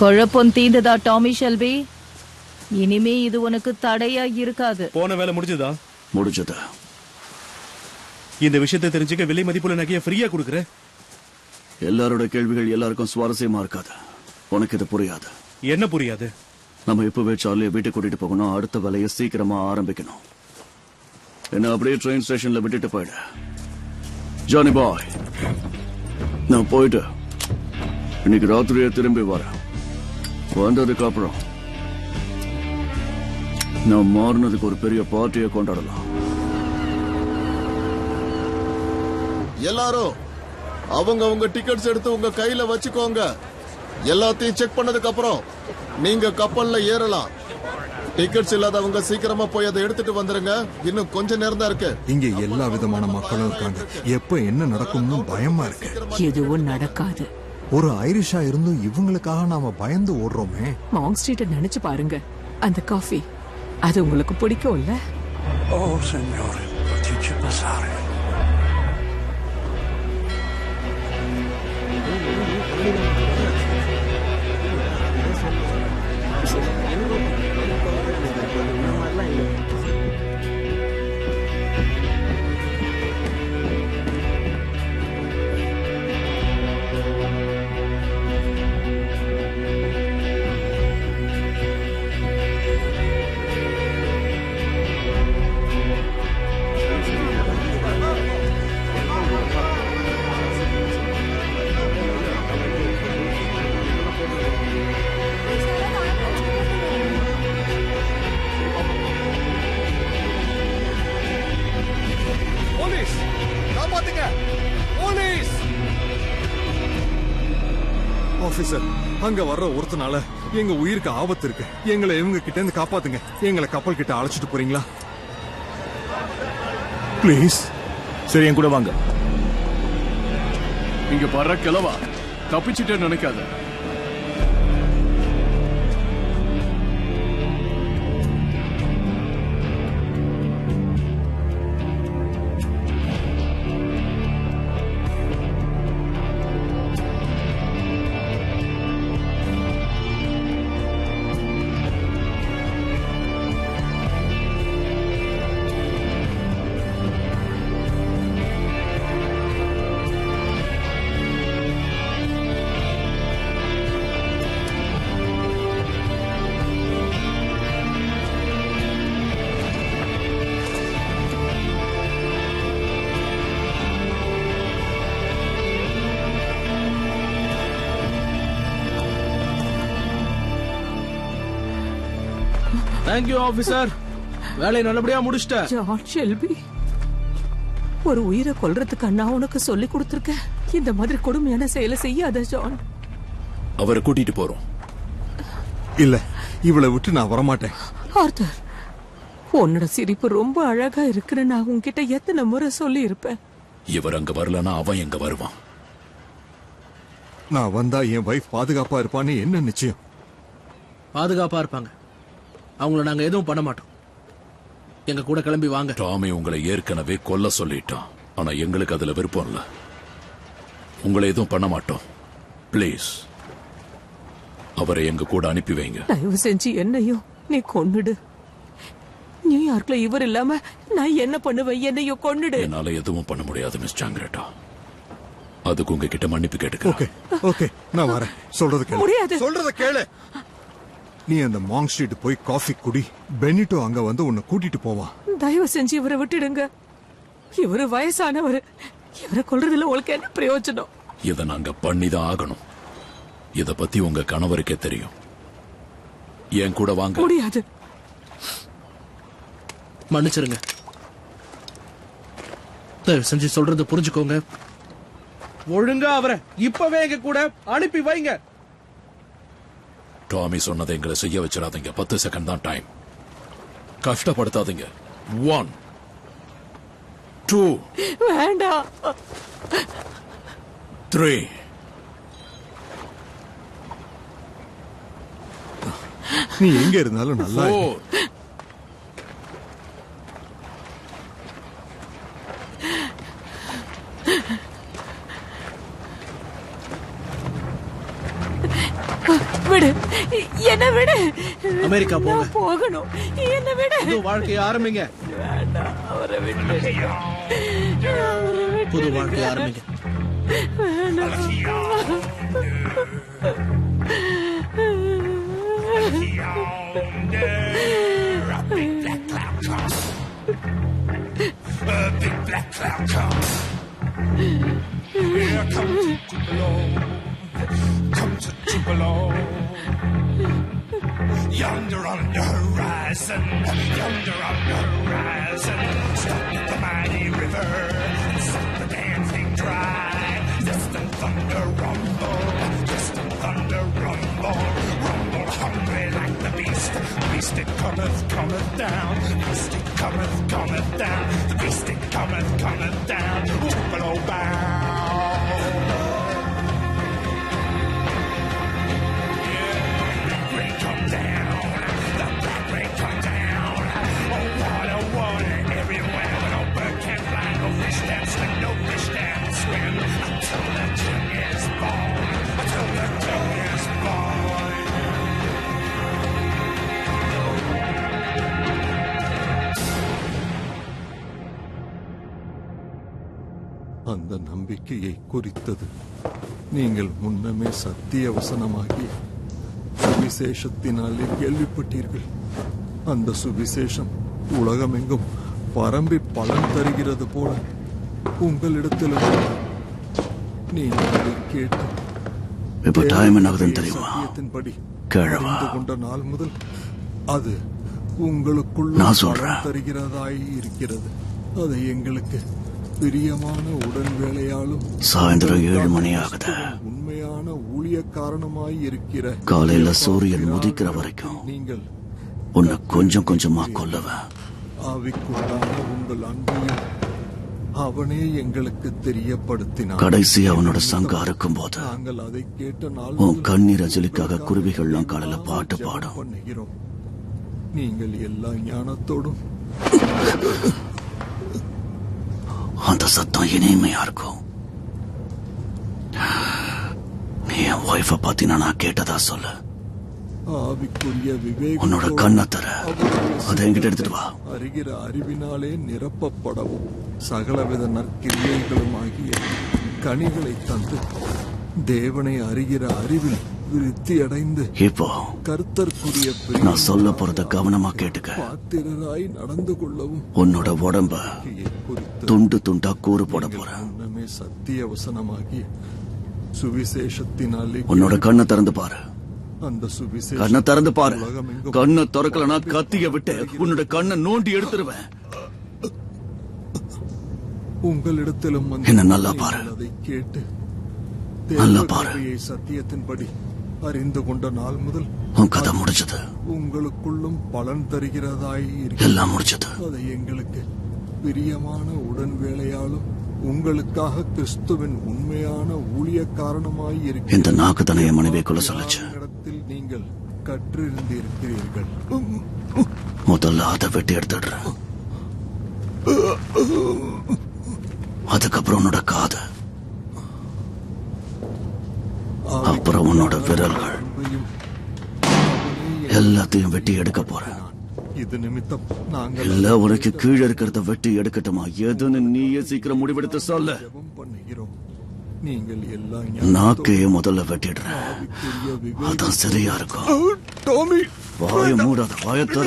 குழப்பம் தீந்ததா டாமி ஷெல்பி? இனிமே இது உனக்கு தடையா இருக்காது. போன வேலை முடிஞ்சதா? முடிஞ்சதா? இந்த விஷயத்தை தெரிஞ்சுக்க விலை மதிப்புள்ள நகையை ஃப்ரீயா கொடுக்குற. எல்லாரோட கேள்விகள் எல்லாருக்கும் சுவாரஸ்யமா இருக்காது. உனக்கு இது புரியாது. என்ன புரியாது? நம்ம இப்பவே சார்லியை வீட்டுக்கு கூட்டிட்டு போகணும். அடுத்த வேலையை சீக்கிரமா ஆரம்பிக்கணும். என்ன அப்படியே ட்ரெயின் ஸ்டேஷன்ல விட்டுட்டு போயிடு. ஜானி பாய், நான் போயிட்டு இன்னைக்கு ராத்திரியே திரும்பி வரேன். வந்ததுக்கு அப்புறம் நான் மாறினதுக்கு ஒரு பெரிய பார்ட்டியை கொண்டாடலாம். எல்லாரும் அவங்க டிக்கெட்ஸ் எடுத்து உங்க கையில வச்சுக்கோங்க. எல்லாத்தையும் செக் பண்ணதுக்கு அப்புறம் நீங்க கப்பல்ல ஏறலாம். டிக்கெட்ஸ் இல்லாதவங்க சீக்கிரமா போய் அதை எடுத்துட்டு வந்துருங்க. இன்னும் கொஞ்ச நேரம் தான் இருக்கு. இங்க எல்லா விதமான மக்களும் இருக்காங்க. எப்ப என்ன நடக்கும்னு பயமா இருக்கு. எதுவும் நடக்காது. ஒரு ஐரிஷா இருந்தும் இவங்களுக்காக நாம பயந்து ஓடுறோமே. மாங் ஸ்ட்ரீட்டை நினைச்சு பாருங்க. அந்த காஃபி அது உங்களுக்கு பிடிக்கும்ல? Oh, signore, dice passare. Officer, அங்க வர்ற ஒருத்தனால எங்க உயிருக்கு ஆபத்து இருக்கு. எங்களை இவங்க கிட்ட இருந்து காப்பாத்துங்க. எங்களை கப்பல் கிட்ட அழைச்சிட்டு போறீங்களா பிளீஸ்? சரி, என் கூட வாங்க. இங்க வர்ற கிளவா தப்பிச்சுட்டே நினைக்காத. தேங்க்யூ ஆபீசர், வேலையை நல்லபடியா முடிச்சிட்ட. ஜான் ஷெல்பி, ஒரு உயிரை கொல்றதுக்கு நான் உனக்கு சொல்லி கொடுத்திருக்கேன். இந்த மாதிரி கொடுமையான செயலை செய்யாத ஜான். அவரை கூட்டிட்டு போறோம். இல்ல, இவளை விட்டு நான் வரமாட்டேன். ஆர்தர், உன்னோட சிரிப்பு ரொம்ப அழகா இருக்குன்னு நான் உன்கிட்ட எத்தனை முறை சொல்லி இருப்பேன். இவர் அங்க வரலன்னா அவன் எங்க வருவான்? நான் வந்தா என் வைஃப் பாதுகாப்பா இருப்பான்னு என்ன நிச்சயம்? பாதுகாப்பா இருப்பாங்க. அவங்கள நாங்க எதுவும் பண்ண மாட்டோம். எங்க கூட கிளம்பி வாங்க. டாமி உங்களை ஏற்கனவே கொல்ல சொல்லிட்டான். ஆனா எங்களுக்கு அதுல விருப்பம் இல்ல. உங்களை எதுவும் பண்ண மாட்டோம். பிளீஸ், அவரை எங்க கூட அனுப்பி வைங்க. தயவு செஞ்சு என்னையும் நீ கொன்னுடு. நியூயார்க்ல இவர் இல்லாம நான் என்ன பண்ணுவேன்? என்னையும் கொன்னுடு. என்னால எதுவும் பண்ண முடியாது மிஸ் சாங்கிரேட்டா. அதுக்கு உங்ககிட்ட மன்னிப்பு கேட்டுக்க. ஓகே ஓகே, நான் வரேன். சொல்றது கேளு. முடியாது. சொல்றத கேளு. நீ அந்த மாங் ஸ்ட்ரீட் போய் காஃபி குடி. பெனிட்டோ அங்க வந்து உன்னை கூட்டிட்டு போவான். தயவு செஞ்சு இவரை விட்டுடுங்க. இவரு வயசானவர். இவரை கொல்றதுல உங்களுக்கு என்ன பிரயோஜனம்? இதை நாங்க பண்ணிதான் ஆகணும். இத பத்தி உங்க கணவருக்கே தெரியும். என் கூட வாங்க. முடியாது. மன்னிச்சிருங்க. தயவு செஞ்சு சொல்றத புரிஞ்சுக்கோங்க. ஒழுங்கா அவரை இப்பவே எங்க கூட அனுப்பி வைங்க. டாமி சொன்னதை எங்களை செய்ய வச்சிடாதீங்க. 10 செகண்ட் தான் டைம். கஷ்டப்படுத்தாதீங்க. 1 2 வேண்டாம். 3 நீ எங்க இருந்தாலும் நல்லா 4 விடு, என்ன விடு. அமெரிக்கா போங்க. போகணும். என்ன விடு. புது வாழ்க்கையை ஆரம்பிங்க. வேண்டாம், அவரை விட்டு. புது வாழ்க்கையை ஆரம்பிங்க. வேண்டாம். Big black cloud come. Here comes Tupelo. Comes Tupelo. Yonder on the horizon. Yonder on the horizon. Stop the mighty river. Stop the dancing dry. Distant thunder rumble. Distant thunder rumble. Rumble hungry like the beast. Beast it cometh down. Beast it cometh down. The beast it cometh down. Tupelo bound. Black rain come down. The black rain come down. Oh, water everywhere. No bird can fly, no fish can swim, no fish can swim. Until the king is born. Until the king is born. அந்த நம்பிக்கையை குறித்தது நீங்கள் முன்னமே சத்திய வசனமாகிய சுவிசேஷத்தினாலே கேள்விப்பட்டீர்கள். அந்த சுவிசேஷம் உலகமெங்கும் பரம்பி பலன் தருகிறது போல உங்களிடத்திலும் நீங்கள் அதை கேட்டு இப்ப டைம் என்ன ஆகுதுன்னு தெரியுமா? சத்தியத்தின்படி கிழவா. அறிந்து கொண்ட நாள் முதல் அது உங்களுக்குள்ள நான் சொல்றேன். பலன் தருகிறதாய் இருக்கிறது. அதை எங்களுக்கு பிரியமான உடன் வேலையாலும் சாயந்தரம் 7 மணி ஆகுது. உண்மையான ஊழியக்காரனுமாய் இருக்கிற காலையில சூரியன் உதிக்கிற வரைக்கும் நீங்கள் உன்னை கொஞ்சம் கொஞ்சமா கொல்லுவேன். ஆவிக்குள்ளான உங்கள் அன்பையும் அவனே எங்களுக்கு தெரியப்படுத்தினார். கடைசி அவனோட சங்கம் அறுக்கும் போது நாங்கள் அதை கேட்ட நாள் உன் கண்ணீர் அஞ்சலிக்காக குருவிகள்லாம் காலையில பாட்டு பாடும். பண்ணுகிறோம். நீங்கள் எல்லா ஞானத்தோடும் அந்த சத்தம் இனிமையா இருக்கும். நீ என் ஒய்ஃப பத்தினா நான் கேட்டதா சொல்லு. ஆவிக்குரிய விவேகம் உன்னோட கண்ணை தர அதை என்கிட்ட எடுத்துட்டு வா. அறிகிற அறிவினாலே நிரப்பப்படவும் சகலவித நற்கிரியைகளும் ஆகிய கனிகளை தந்து தேவனை அறிகிற அறிவில் விருத்தி அடைந்து இப்போ கர்த்தர்க்குரிய நான் சொல்ல போறத கவனமா கேட்டுக்க. பாத்திரராய் நடந்து கொள்ளவும் உன்னோட உடம்ப துண்டு துண்டா கூறு போட போறேன். முன்னமே சத்திய வசனமாகிய சுவிசேஷத்தினாலே உன்னோட கண்ணை திறந்து பாரு. அந்த சுவிசேஷம் கண்ணை திறந்து பாரு. கண்ணை திறக்கலனா கத்திய விட்டு உன்னோட கண்ணை நோண்டி எடுத்துருவேன். உங்களிடத்திலும் என்ன நல்லா பாரு. அதை கேட்டு நல்லா பாரு. சத்தியத்தின்படி அறிந்து கொண்ட நாள் முதல் உன் கதை முடிச்சது. உங்களுக்குள்ளும் பலன் தருகிறதாய் எல்லாம் முடிச்சது. அதை எங்களுக்கு பிரியமான உடன் வேலையாலும் உங்களுக்காக கிறிஸ்துவின் உண்மையான ஊழியக்காரனுமாய் இருக்கிற இந்த நாக்கு தானே என் மனைவியை கொள்ள சொல்லுச்சு. இடத்தில் நீங்கள் கற்றிருந்திருக்கிறீர்கள். முதல்ல அதை வெட்டி எடுத்துடுறேன். அதுக்கப்புறம் உன்னோட காது, அப்புறம் உன்னோட விரல்கள் எல்லாத்தையும் வெட்டி எடுக்க போறேன். இது நிமித்தம் நாங்கள் இல்ல உனக்கு கீழே இருக்கிறத வெட்டி எடுக்கட்டுமா? எதுன்னு நீயே சீக்கிரம் முடிவெடுத்து சொல்ல. பண்ணுகிறோம். நீங்கள் எல்லா நாக்கையே முதல்ல வெட்டிடுறேன். அதான் சரியா இருக்கும். வாய மூடாத. வாய தர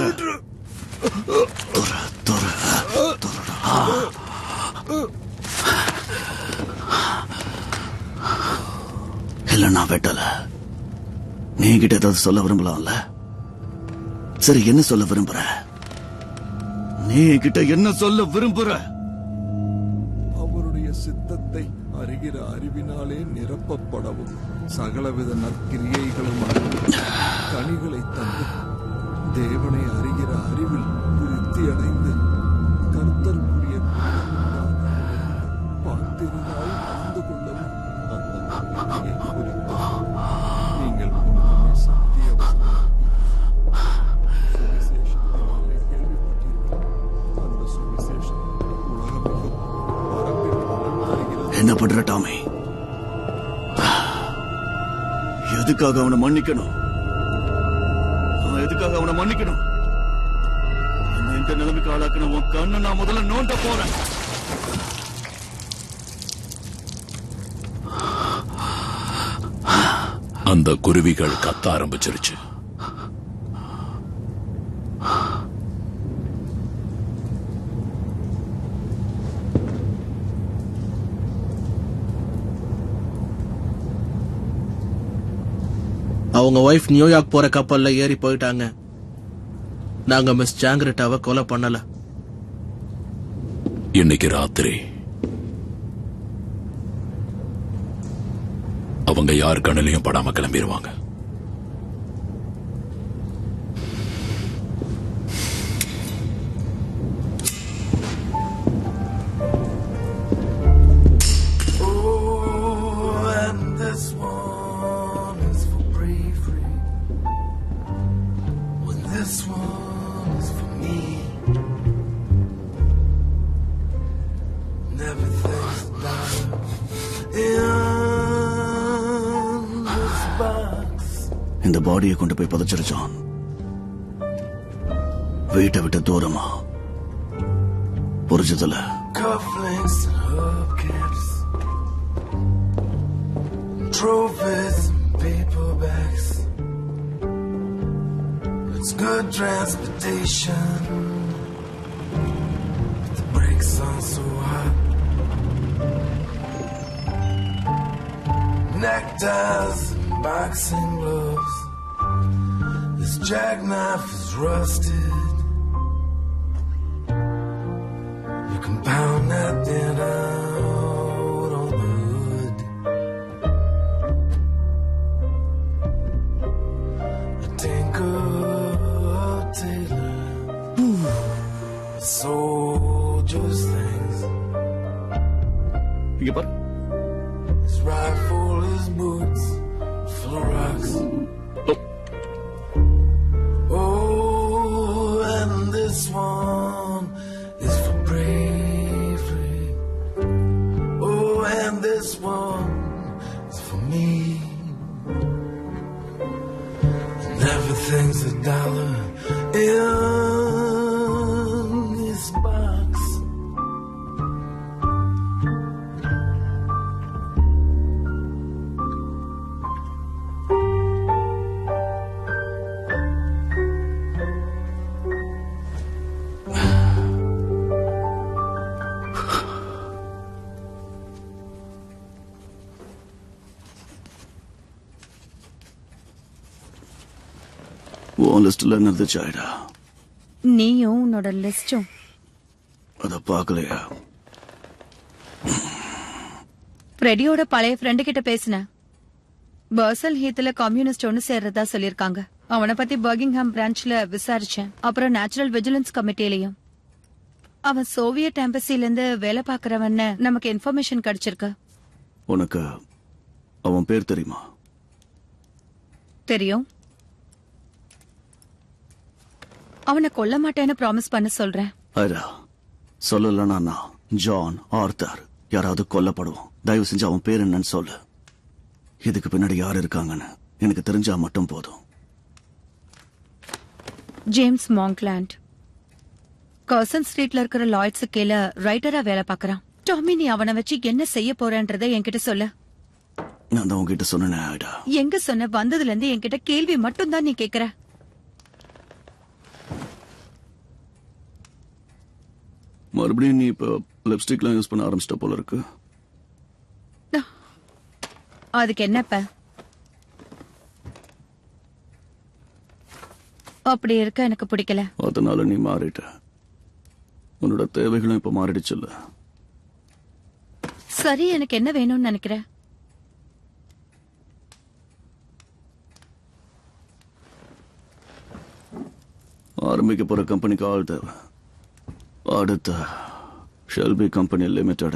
இல்ல நான் வெட்டல. நீ கிட்ட ஏதாவது சொல்ல விரும்பலாம்ல? சரி, என்ன சொல்ல விரும்புற? நீ கிட்ட என்ன சொல்ல விரும்புற? அவருடைய சித்தத்தை அறிகிற அறிவினாலே நிரப்பப்படவும் சகலவித நற்கிரியைகளும் கனிகளை தந்து தேவனை அறிகிற அறிவில் விருத்தி அடைந்து கர்த்தருக்குரிய பாத்திரராய் நடந்து கொள்ளவும் அந்த நம்பிக்கையை குறித்து நீங்கள் முன்னமே சத்திய சுவிசேஷத்தினாலே கேள்விப்பட்டீர்கள். அந்த சுவிசேஷம் உலகமெங்கும் பரப்பி பலன் தருகிறது. என்ன பண்ற டாமி? எதுக்காக அவனை மன்னிக்கணும்? எதுக்காக அவனை மன்னிக்கணும்? இந்த நிலைமைக்கு ஆளாக்கணும் உன் கண்ணை நான் முதல்ல நோண்ட போறேன். அந்த குருவிகள் கத்த ஆரம்பிச்சிருச்சு. அவங்க ஒய்ஃப் நியூயார்க் போற கப்பல்ல ஏறி போயிட்டாங்க. நாங்க மிஸ் ஜாங்கிரட்டாவை கொலை பண்ணல. இன்னைக்கு ராத்திரி அவங்க யார் கண்ணிலையும் படாம கிளம்பிடுவாங்க. இந்த பாடியை கொண்டு போய் புதைச்சிரு ஜான். வீட்டை விட்டு தூரமா. புரிஞ்சதுல Cufflinks and hubcaps, trophies and paperbacks. It's good transportation, but the brakes aren't so hot. Neckties and boxing gloves, this jackknife is rusted. You can pound that thing out on the hood. A tinker, a tailor, a soldier's things. இங்க பாரு. His rifle, his boots, full of rocks. Oh, and this one is for bravery. Oh, and this one is for me. And everything's a dollar in this box. உன் லிஸ்ட்ல இருந்துச்சு ஆயிடா. நீயும் உன்னோட லிஸ்டும். அத பாக்கலையா? ஃப்ரெடியோட பழைய friend கிட்ட பேசினேன். பர்சல் ஹீத்ல கம்யூனிஸ்ட் ஒன்னு சேர்றதா சொல்லிருக்காங்க. அவனை பத்தி பர்கிங்ஹாம் பிரான்ச்ல விசாரிச்சேன். அப்புறம் நேச்சுரல் விஜிலன்ஸ் கமிட்டிலையும். அவன் சோவியட் எம்பசில இருந்து வேலை பாக்குறவன்னு நமக்கு இன்ஃபர்மேஷன் கிடைச்சிருக்கு. உனக்கு அவன் பேர் தெரியுமா? தெரியும். அவனை கொல்ல மாட்டேன்னு ப்ராமிஸ் பண்ண சொல்றேன். ஐடா, சொல்லலன்னா நான் ஜான் ஆர்தர் யாராவது கொல்லப்படுவோம். தயவு செஞ்சு அவன் பேர் என்னன்னு சொல்லு. இதுக்கு பின்னாடி யார் இருக்காங்கன்னு எனக்கு தெரிஞ்சா மட்டும் போதும். ஜேம்ஸ் மாங்க்லாண்ட் கர்சன் ஸ்ட்ரீட்ல இருக்கிற லாய்ட்ஸ் கீழே ரைட்டரா வேலை பாக்குறான். டாமி, நீ அவனை வச்சு என்ன செய்ய போறன்றதை என்கிட்ட சொல்ல. நான் தான் உங்ககிட்ட சொன்னேன் ஐடா. எங்க சொன்ன? வந்ததுல இருந்து என்கிட்ட கேள்வி மட்டும் தான் நீ கேக்குற. மறுபடியும் நீ இப்ப லிப்ஸ்டிக்லாம் யூஸ் பண்ண ஆரம்பிச்சிட்ட போல இருக்கு. அதுக்கு என்னப்ப? அப்படி இருக்க எனக்கு பிடிக்கல. அதனால நீ மாறிட்ட. உன்னோட தேவைகளும் இப்ப மாறிடுச்சுல்ல. சரி, எனக்கு என்ன வேணும்னு நினைக்கிற? ஆரம்பிக்க போற கம்பெனிக்கு ஆள் தேவை. அடுத்த ஷெல்பி கம்பெனி லிமிடெட்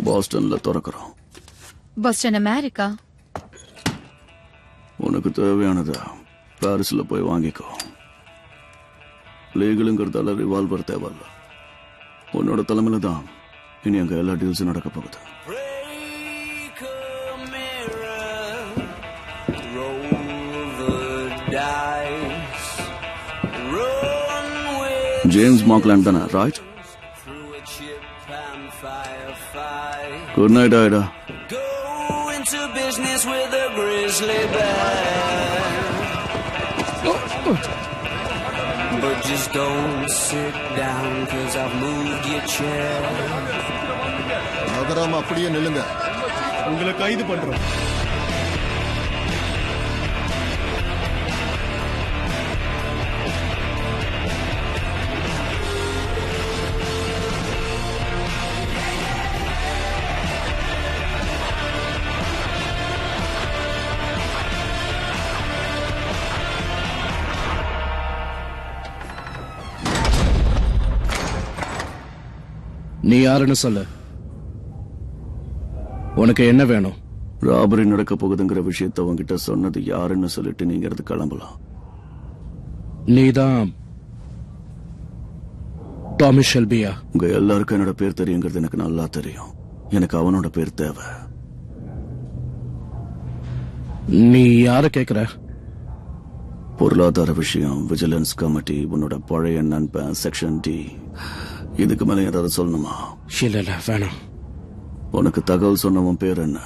பாஸ்டன்ல திறக்கிறோம். Boston America? உனக்கு தேவையானதா பாரிஸ்ல போய் வாங்கிக்கோ. லீகலுங்கிறதால ரிவால்வர் தேவையில்ல. உன்னோட தலைமையில தான் இனி அங்க எல்லா டீல்ஸும் நடக்க போகுது. ஜேம்ஸ் மார்க்லாண்ட் தானே, ரைட்? குட் நைட் ஆயிடா. just lay back. But just don't sit down, cause I've moved your chair. நகராம அப்படியே நில்லுங்க. உங்களை கைது பண்றோம். நீ யாருன்னு சொல்லு. உனக்கு என்ன வேணும்? ராபரி நடக்க போகுதுங்கிற விஷயத்த உங்ககிட்ட சொன்னது யாருன்னு சொல்லிட்டு நீங்க இருந்து கிளம்பலாம். நீதான் டாமி ஷெல்பியா? உங்க எல்லாருக்கும் என்னோட பேர் தெரியுங்கிறது எனக்கு நல்லா தெரியும். எனக்கு அவனோட பேர் தேவை. நீ யார கேக்குற? பொருளாதார விஷயம், விஜிலன்ஸ் கமிட்டி, உன்னோட பழைய நண்பன் செக்ஷன் டி. இதுக்கு மேல ஏதாவது சொல்லணுமா? இல்ல வேணாம். உனக்கு தகவல் சொன்னவன் பேர் என்ன?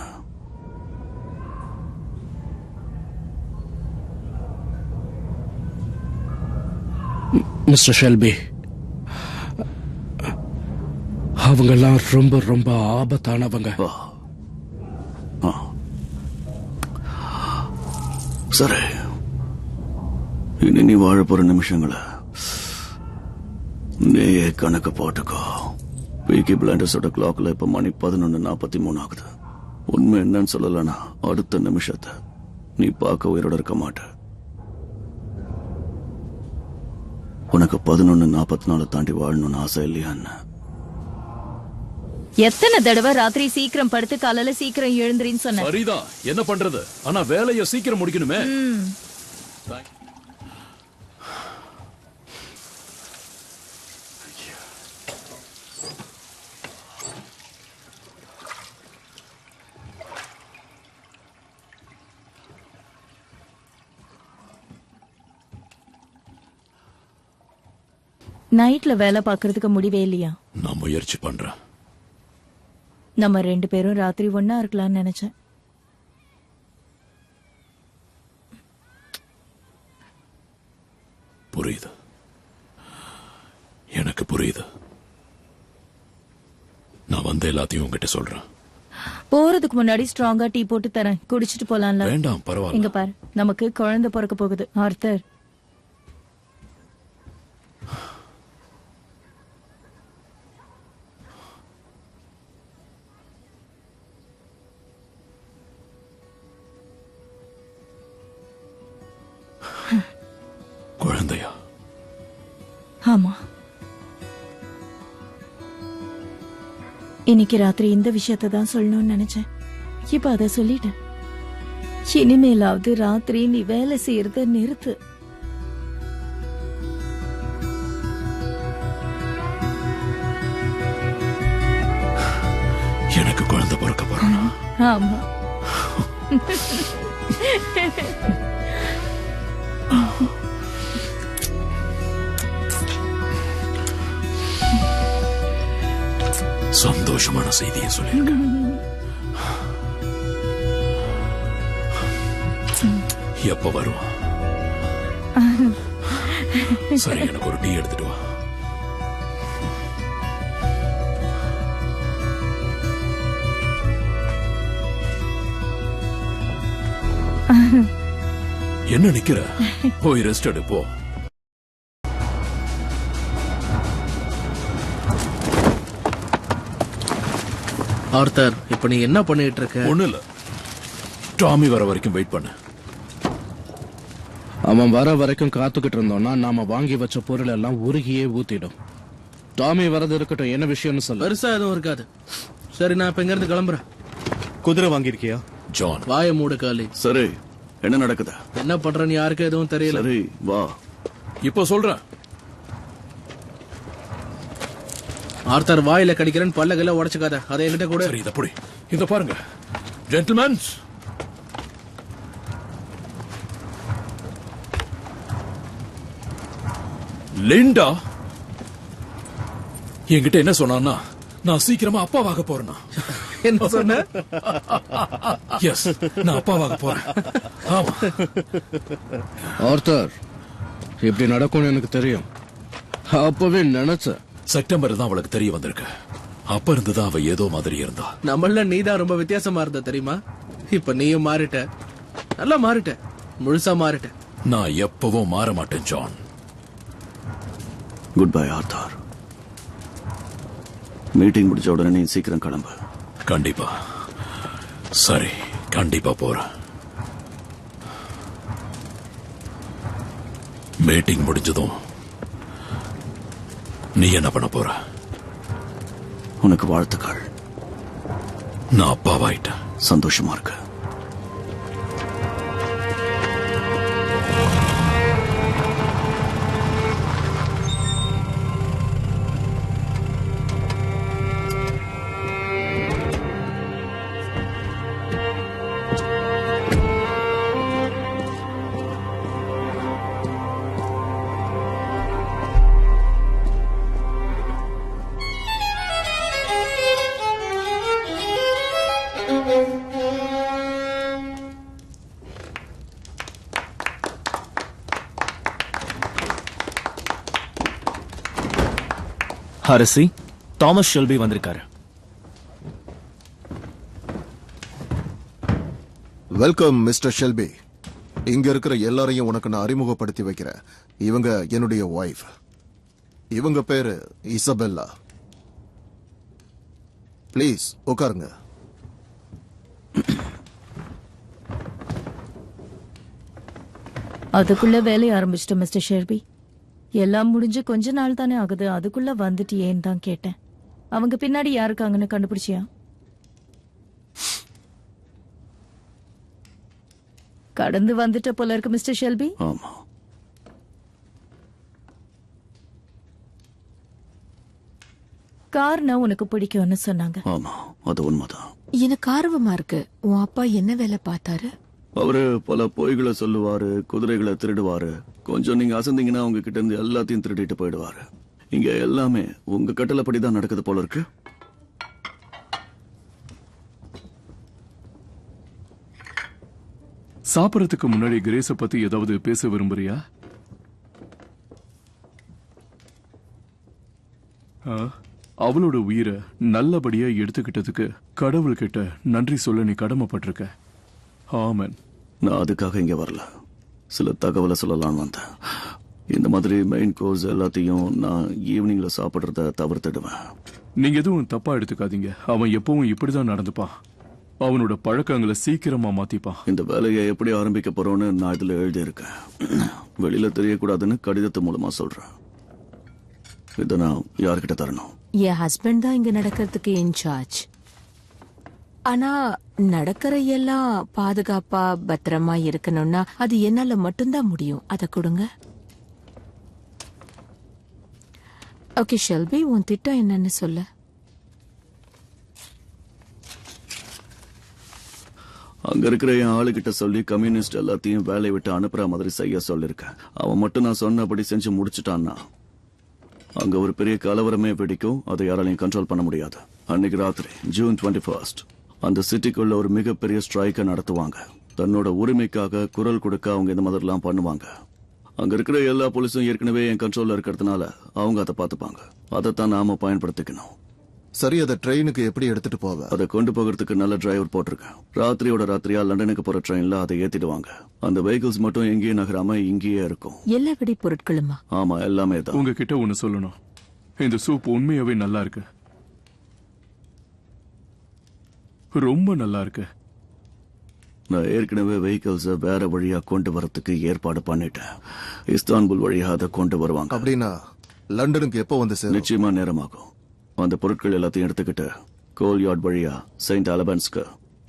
Mister Shelby. அவங்கெல்லாம் ரொம்ப ரொம்ப ஆபத்தானவங்க. சரி, இனி நீ வாழ போற நிமிஷங்களை நீயே கணக்கு போட்டுக்கோ. பீக்கி பிளைண்டர்ஸோட கிளாக்ல இப்ப மணி 11:43 ஆகுது. உண்மை என்னன்னு சொல்லலனா அடுத்த நிமிஷத்தை நீ பார்க்க உயிரோட இருக்க மாட்ட. உனக்கு 11:44 தாண்டி வாழணும்னு ஆசை இல்லையா? எத்தனை தடவை ராத்திரி சீக்கிரம் படுத்து காலையில சீக்கிரம் எழுந்துறின்னு சொன்ன. சரிதான், என்ன பண்றது? ஆனா வேலையை சீக்கிரம் முடிக்கணுமே. நைட்ல வேலை பாக்குறதுக்கு முடிவே இல்லையா? நான் முயற்சி பண்றேன். நம்ம 2 பேரும் ராத்திரி ஒன்னா இருக்கலாம்னு நினைச்சேன். புரியுது, எனக்கு புரியுது. நான் வந்து எல்லாத்தையும் உங்ககிட்ட சொல்றேன். போறதுக்கு முன்னாடி ஸ்ட்ராங்கா டீ போட்டு தரேன், குடிச்சிட்டு போலாம்ல? வேண்டாம், பரவாயில்ல. இங்க பாரு, நமக்கு குழந்தை பிறக்க போகுது. ஆர்த்தர், குழந்தையா? ஆமா. இன்னைக்கு ராத்திரி இந்த விஷயத்தை தான் சொல்லணும்னு நினைச்சேன். இப்ப அத சொல்லிட்டேன். இனிமேலாவது ராத்திரி நீ வேலை செய்யறத நிறுத்து. எனக்கு குழந்தை பிறக்க போறானா? ஆமா. சந்தோஷமான செய்தியை சொல்லியிருக்கேன். எப்ப வருவா? சரி, எனக்கு ஒரு டீ எடுத்துட்டு வா. என்ன நிக்கிற? போய் ரெஸ்ட் எடு போ. ஆர்த்தர், இப்ப நீ என்ன பண்ணிட்டு இருக்க? ஒண்ணு இல்ல, டாமி வர வரைக்கும் வெயிட் பண்ணு. அவன் வர வரைக்கும் காத்துக்கிட்டு இருந்தோம்னா நாம வாங்கி வச்ச பொருள் எல்லாம் உருகியே ஊத்திடும். டாமி வரது இருக்கட்டும், என்ன விஷயம்னு சொல்லு. பெருசா எதுவும் இருக்காது. சரி, நான் இப்ப இங்க இருந்து கிளம்புறேன். குதிரை வாங்கிருக்கியா? ஜான், வாய மூடு காலி. சரி, என்ன நடக்குது? என்ன பண்றேன்னு யாருக்கு எதுவும் தெரியல. சரி, வா. இப்ப சொல்றேன். ஆர்த்தர், வாயில கடிக்கிறேன்னு பல்லகல உடைச்சுக்காத. அதை என்கிட்ட கூட. சரி, இத புடி. இத பாருங்க ஜென்டில்மேன்ஸ். லிண்டா என்கிட்ட என்ன சொன்னான்னா, நான் சீக்கிரமா அப்பாவாக போறேனா. என்ன சொன்ன? எஸ், நான் அப்பாவாக போறேன். ஆமா. ஆர்த்தர், இப்படி நடக்கும்னு எனக்கு தெரியும். அப்பவே நினைச்சேன். செப்டம்பர் தான் அவளுக்கு தெரிய வந்திருக்கு. அப்ப இருந்துதான் அவ ஏதோ மாதிரி இருந்தா. நம்மள நீதான் ரொம்ப வித்தியாசமா இருந்த தெரியுமா? இப்ப நீயும் மாறிட்ட, நல்லா மாறிட்ட, முழுசா மாறிட்ட. நான் எப்பவும் மாற மாட்டேன் John. Good bye author. Meeting முடிச்ச உடனே நீ சீக்கிரம் கிளம்பு. கண்டிப்பா. சரி, கண்டிப்பா போறேன். மீட்டிங் முடிஞ்சதும் நீ என்ன பண்ண போற? உனக்கு வாழ்த்துக்கள். நான் அப்பாவாயிட்டேன். சந்தோஷமா இருக்கு. அரசி, தாமஸ் ஷெல்பி வந்திருக்காரு. Welcome mister Shelby. இங்க இருக்கிற எல்லாரையும் உனக்கு நான் அறிமுகப்படுத்தி வைக்கிறேன். இவங்க என்னுடைய ஒய்ஃப். இவங்க பேரு இசபெல்லா. ப்ளீஸ் உட்காருங்க. அதுக்குள்ள வேலையை ஆரம்பிச்சிட்டோம் மிஸ்டர் ஷெல்பி. எல்லாம் முடிஞ்சு கொஞ்ச நாள் தானே ஆகுது, அதுக்குள்ள வந்துட்டு ஏன்னு தான் கேட்டேன். அவங்க பின்னாடி யாருக்காங்கன்னு கண்டுபிடிச்சியா? கடந்து வந்துட்ட போல இருக்கு மிஸ்டர் ஷெல்பி. ஆமா. கார்னா உனக்கு பிடிக்கும்னு சொன்னாங்க. ஆமா, அது உண்மைதான். எனக்கு ஆர்வமா இருக்கு. உன் அப்பா என்ன வேலை பார்த்தாரு? அவரு பல பொய்களை சொல்லுவாரு, குதிரைகளை திருடுவாரு. கொஞ்சம் நீங்க அசந்தீங்கன்னா உங்க கிட்ட இருந்து எல்லாத்தையும் திருடிட்டு போயிடுவாரு. இங்க எல்லாமே உங்க கட்டளைப்படிதான் நடக்குது போல இருக்கு. சாப்பிடறதுக்கு முன்னாடி கிரேஸ பத்தி ஏதாவது பேச விரும்புறியா? அவளோட உயிரை நல்லபடியா எடுத்துக்கிட்டதுக்கு கடவுள்கிட்ட நன்றி சொல்ல நீ கடமைப்பட்டிருக்க. ஆமன். நான் அதுக்காக இங்க வரல, சில தகவலை சொல்லலாம்னு வந்தேன். இந்த மாதிரி மெயின் கோர்ஸ் எல்லாத்தையும் நான் ஈவினிங்ல சாப்பிடுறத தவிர்த்துடுவேன். நீங்க எதுவும் தப்பா எடுத்துக்காதீங்க. அவன் எப்பவும் இப்படிதான் நடந்துப்பான். அவனோட பழக்கங்களை சீக்கிரமா மாத்திப்பான். இந்த வேலையை எப்படி ஆரம்பிக்க போறோம்னு நான் இதுல எழுதி இருக்கேன். வெளியில தெரியக்கூடாதுன்னு கடிதத்து மூலமா சொல்றேன். இதை நான் யார்கிட்ட தரணும்? என் ஹஸ்பண்ட் தான் இங்க நடக்கிறதுக்கு இன்சார்ஜ். ஆனா நடக்கிற எல்லாம் பாதுகாப்பா பத்திரமா இருக்கணும்னா அது என்னால மட்டும்தான் முடியும். அத கொடுங்க. ஓகே ஷெல்பி, உன் திட்டம் என்னன்னு சொல்ல. அங்க இருக்கிற என் ஆளுகிட்ட சொல்லி கம்யூனிஸ்ட் எல்லாத்தையும் வேலையை விட்டு அனுப்புற மாதிரி செய்ய சொல்லிருக்கேன். அவன் மட்டும் நான் சொன்னபடி செஞ்சு முடிச்சுட்டான்னா அங்க ஒரு பெரிய கலவரமே வெடிக்கும். அதை யாராலையும் கண்ட்ரோல் பண்ண முடியாது. அன்னைக்கு ராத்திரி ஜூன் 21 அந்த சிட்டிக்குள்ள ஒரு மிகப்பெரிய ஸ்ட்ரைக்கை நடத்துவாங்க. தன்னோட உரிமைக்காக குரல் கொடுக்க அவங்க இந்த மாதிரிலாம் பண்ணுவாங்க. அங்க இருக்கிற எல்லா போலீஸும் ஏற்கனவே என் கண்ட்ரோல்ல இருக்கிறதுனால அவங்க அதை பார்த்துப்பாங்க. அதைத்தான் நாம பயன்படுத்திக்கணும். சரி, அதை ட்ரெயினுக்கு எப்படி எடுத்துட்டு போவ? அதை கொண்டு போகிறதுக்கு நல்ல டிரைவர் போட்டிருக்கேன். ராத்திரியா லண்டனுக்கு போற ட்ரெயின்ல அதை ஏத்திடுவாங்க. அந்த வெஹிக்கிள்ஸ் மட்டும் எங்கேயும் நகராம இங்கேயே இருக்கும். எல்லா வெடி பொருட்களுமா? ஆமா, எல்லாமே தான். உங்ககிட்ட ஒண்ணு சொல்லணும். இந்த சூப் உண்மையாவே நல்லா இருக்கு. ரொம்ப நல்லா இருக்கு. நான் ஏற்கனவே வெஹிக்கிள்ஸ் வேற வழியா கொண்டு வரதுக்கு ஏற்பாடு பண்ணிட்டேன். இஸ்தான்புல் வழியா அதை கொண்டு வருவாங்க. அப்படின்னா லண்டனுக்கு எப்போ வந்து சேரும்? நிச்சயமா நேரமாகும். அந்த பொருட்கள் எல்லாத்தையும் எடுத்துக்கிட்டு கோல்யார்ட் வழியா செயின்ட் அலபன்ஸ்க்கு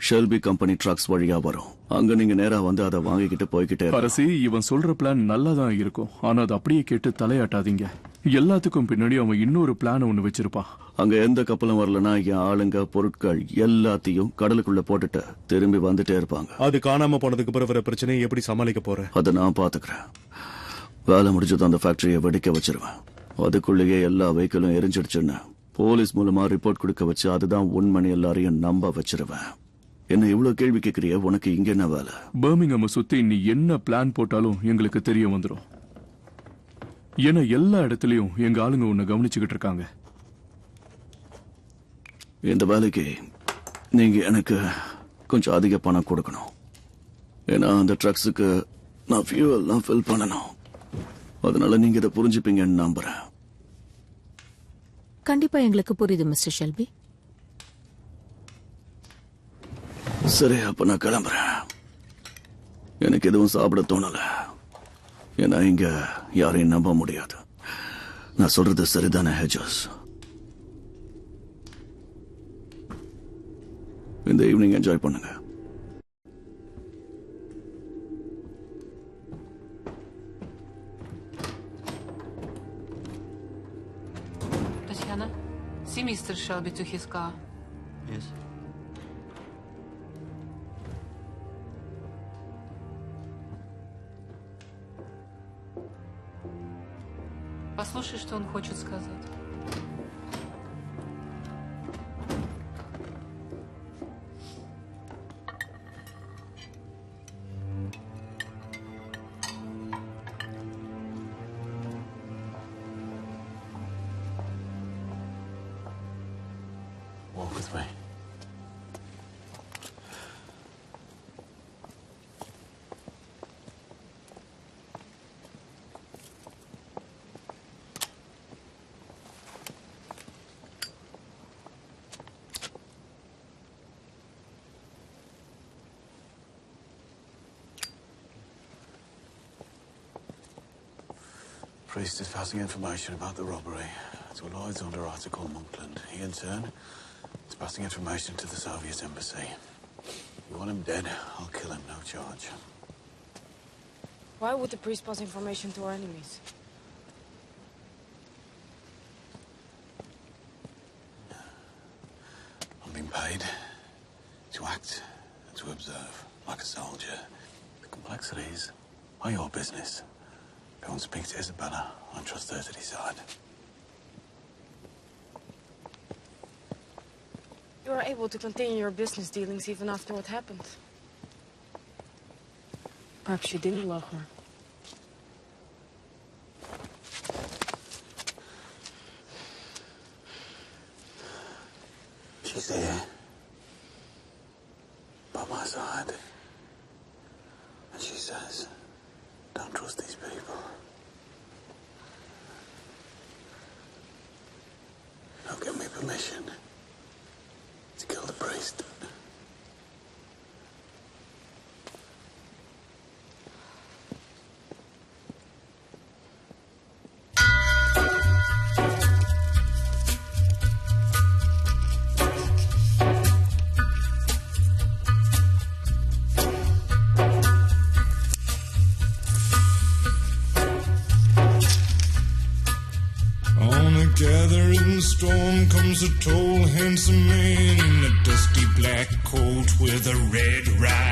ஷெல்பி கம்பெனி ட்ரக்ஸ் வழியா வரும். அங்க நீங்க நேரா வந்து அதை வாங்கிக்கிட்டு போய்கிட்டே. அரசி, இவன் சொல்ற பிளான் நல்லா தான் இருக்கும். ஆனா அது அப்படியே கேட்டு தலையாட்டாதீங்க. எல்லாத்துக்கும் பின்னாடி அவன் இன்னொரு பிளான் ஒண்ணு வச்சிருப்பான். அங்க எந்த கப்பலும் வரலன்னா என் ஆளுங்க பொருட்கள் எல்லாத்தையும் கடலுக்குள்ள போட்டுட்டு திரும்பி வந்துட்டே இருப்பாங்க. அது காணாம போனதுக்கு பிறகு வர பிரச்சனையை எப்படி சமாளிக்க போற? அதை நான் பாத்துக்கிறேன். வேலை முடிஞ்சது அந்த ஃபேக்டரியை வெடிக்க வச்சிருவேன். அதுக்குள்ளேயே எல்லா வெஹிக்கிளும் எரிஞ்சிடுச்சுன்னு போலீஸ் மூலமா ரிப்போர்ட் கொடுக்க வச்சு அதுதான் உண்மணி எல்லாரையும் நம்ப வச்சிருவேன். என்ன இவ்வளவு கேள்வி கேட்கறிய? உனக்கு இங்க என்ன வேலை? பர்மிங்ஹாம் சுத்தி நீ என்ன பிளான் போட்டாலும் எங்களுக்கு தெரிய வந்துடும். ஏன்னா எல்லா இடத்துலயும் எங்க ஆளுங்க உன்னை கவனிச்சுக்கிட்டு இருக்காங்க. இந்த வேலைக்கு நீங்க எனக்கு கொஞ்சம் அதிக பணம் கொடுக்கணும். ஏன்னா அந்த ட்ரக்ஸுக்கு நான் ஃபியூவல்லாம் ஃபில் பண்ணணும். அதனால நீங்க இதை புரிஞ்சுப்பீங்கன்னு நம்புறேன். கண்டிப்பா எங்களுக்கு புரியுது மிஸ்டர் ஷெல்பி. சரி, அப்ப நான் கிளம்புறேன். எனக்கு எதுவும் சாப்பிட தோணல. ஏன்னா இங்க யாரையும் நம்ப முடியாது. நான் சொல்றது சரிதானே ஹெஜஸ்? இந்த ஈவினிங் என்ஜாய் பண்ணுங்க. Tatiana, see Mr. Shelby to his car. Yes. Послушай, что он хочет сказать. Walk with me. Priest is passing information about the robbery to Lloyd's under Article Monkland. He, in turn, is passing information to the Soviet embassy. You want him dead, I'll kill him, no charge. Why would the priest pass information to our enemies? I'm being paid to act and to observe, like a soldier. The complexities are your business. Go and speak to Isabella. I trust her to decide. You are able to continue your business dealings even after what happened. Perhaps you didn't love her. She's here, by my side. And she says, don't trust these people. Don't give me permission to kill the priest. Gathering storm comes a tall, handsome man in a dusty black coat with a red ride.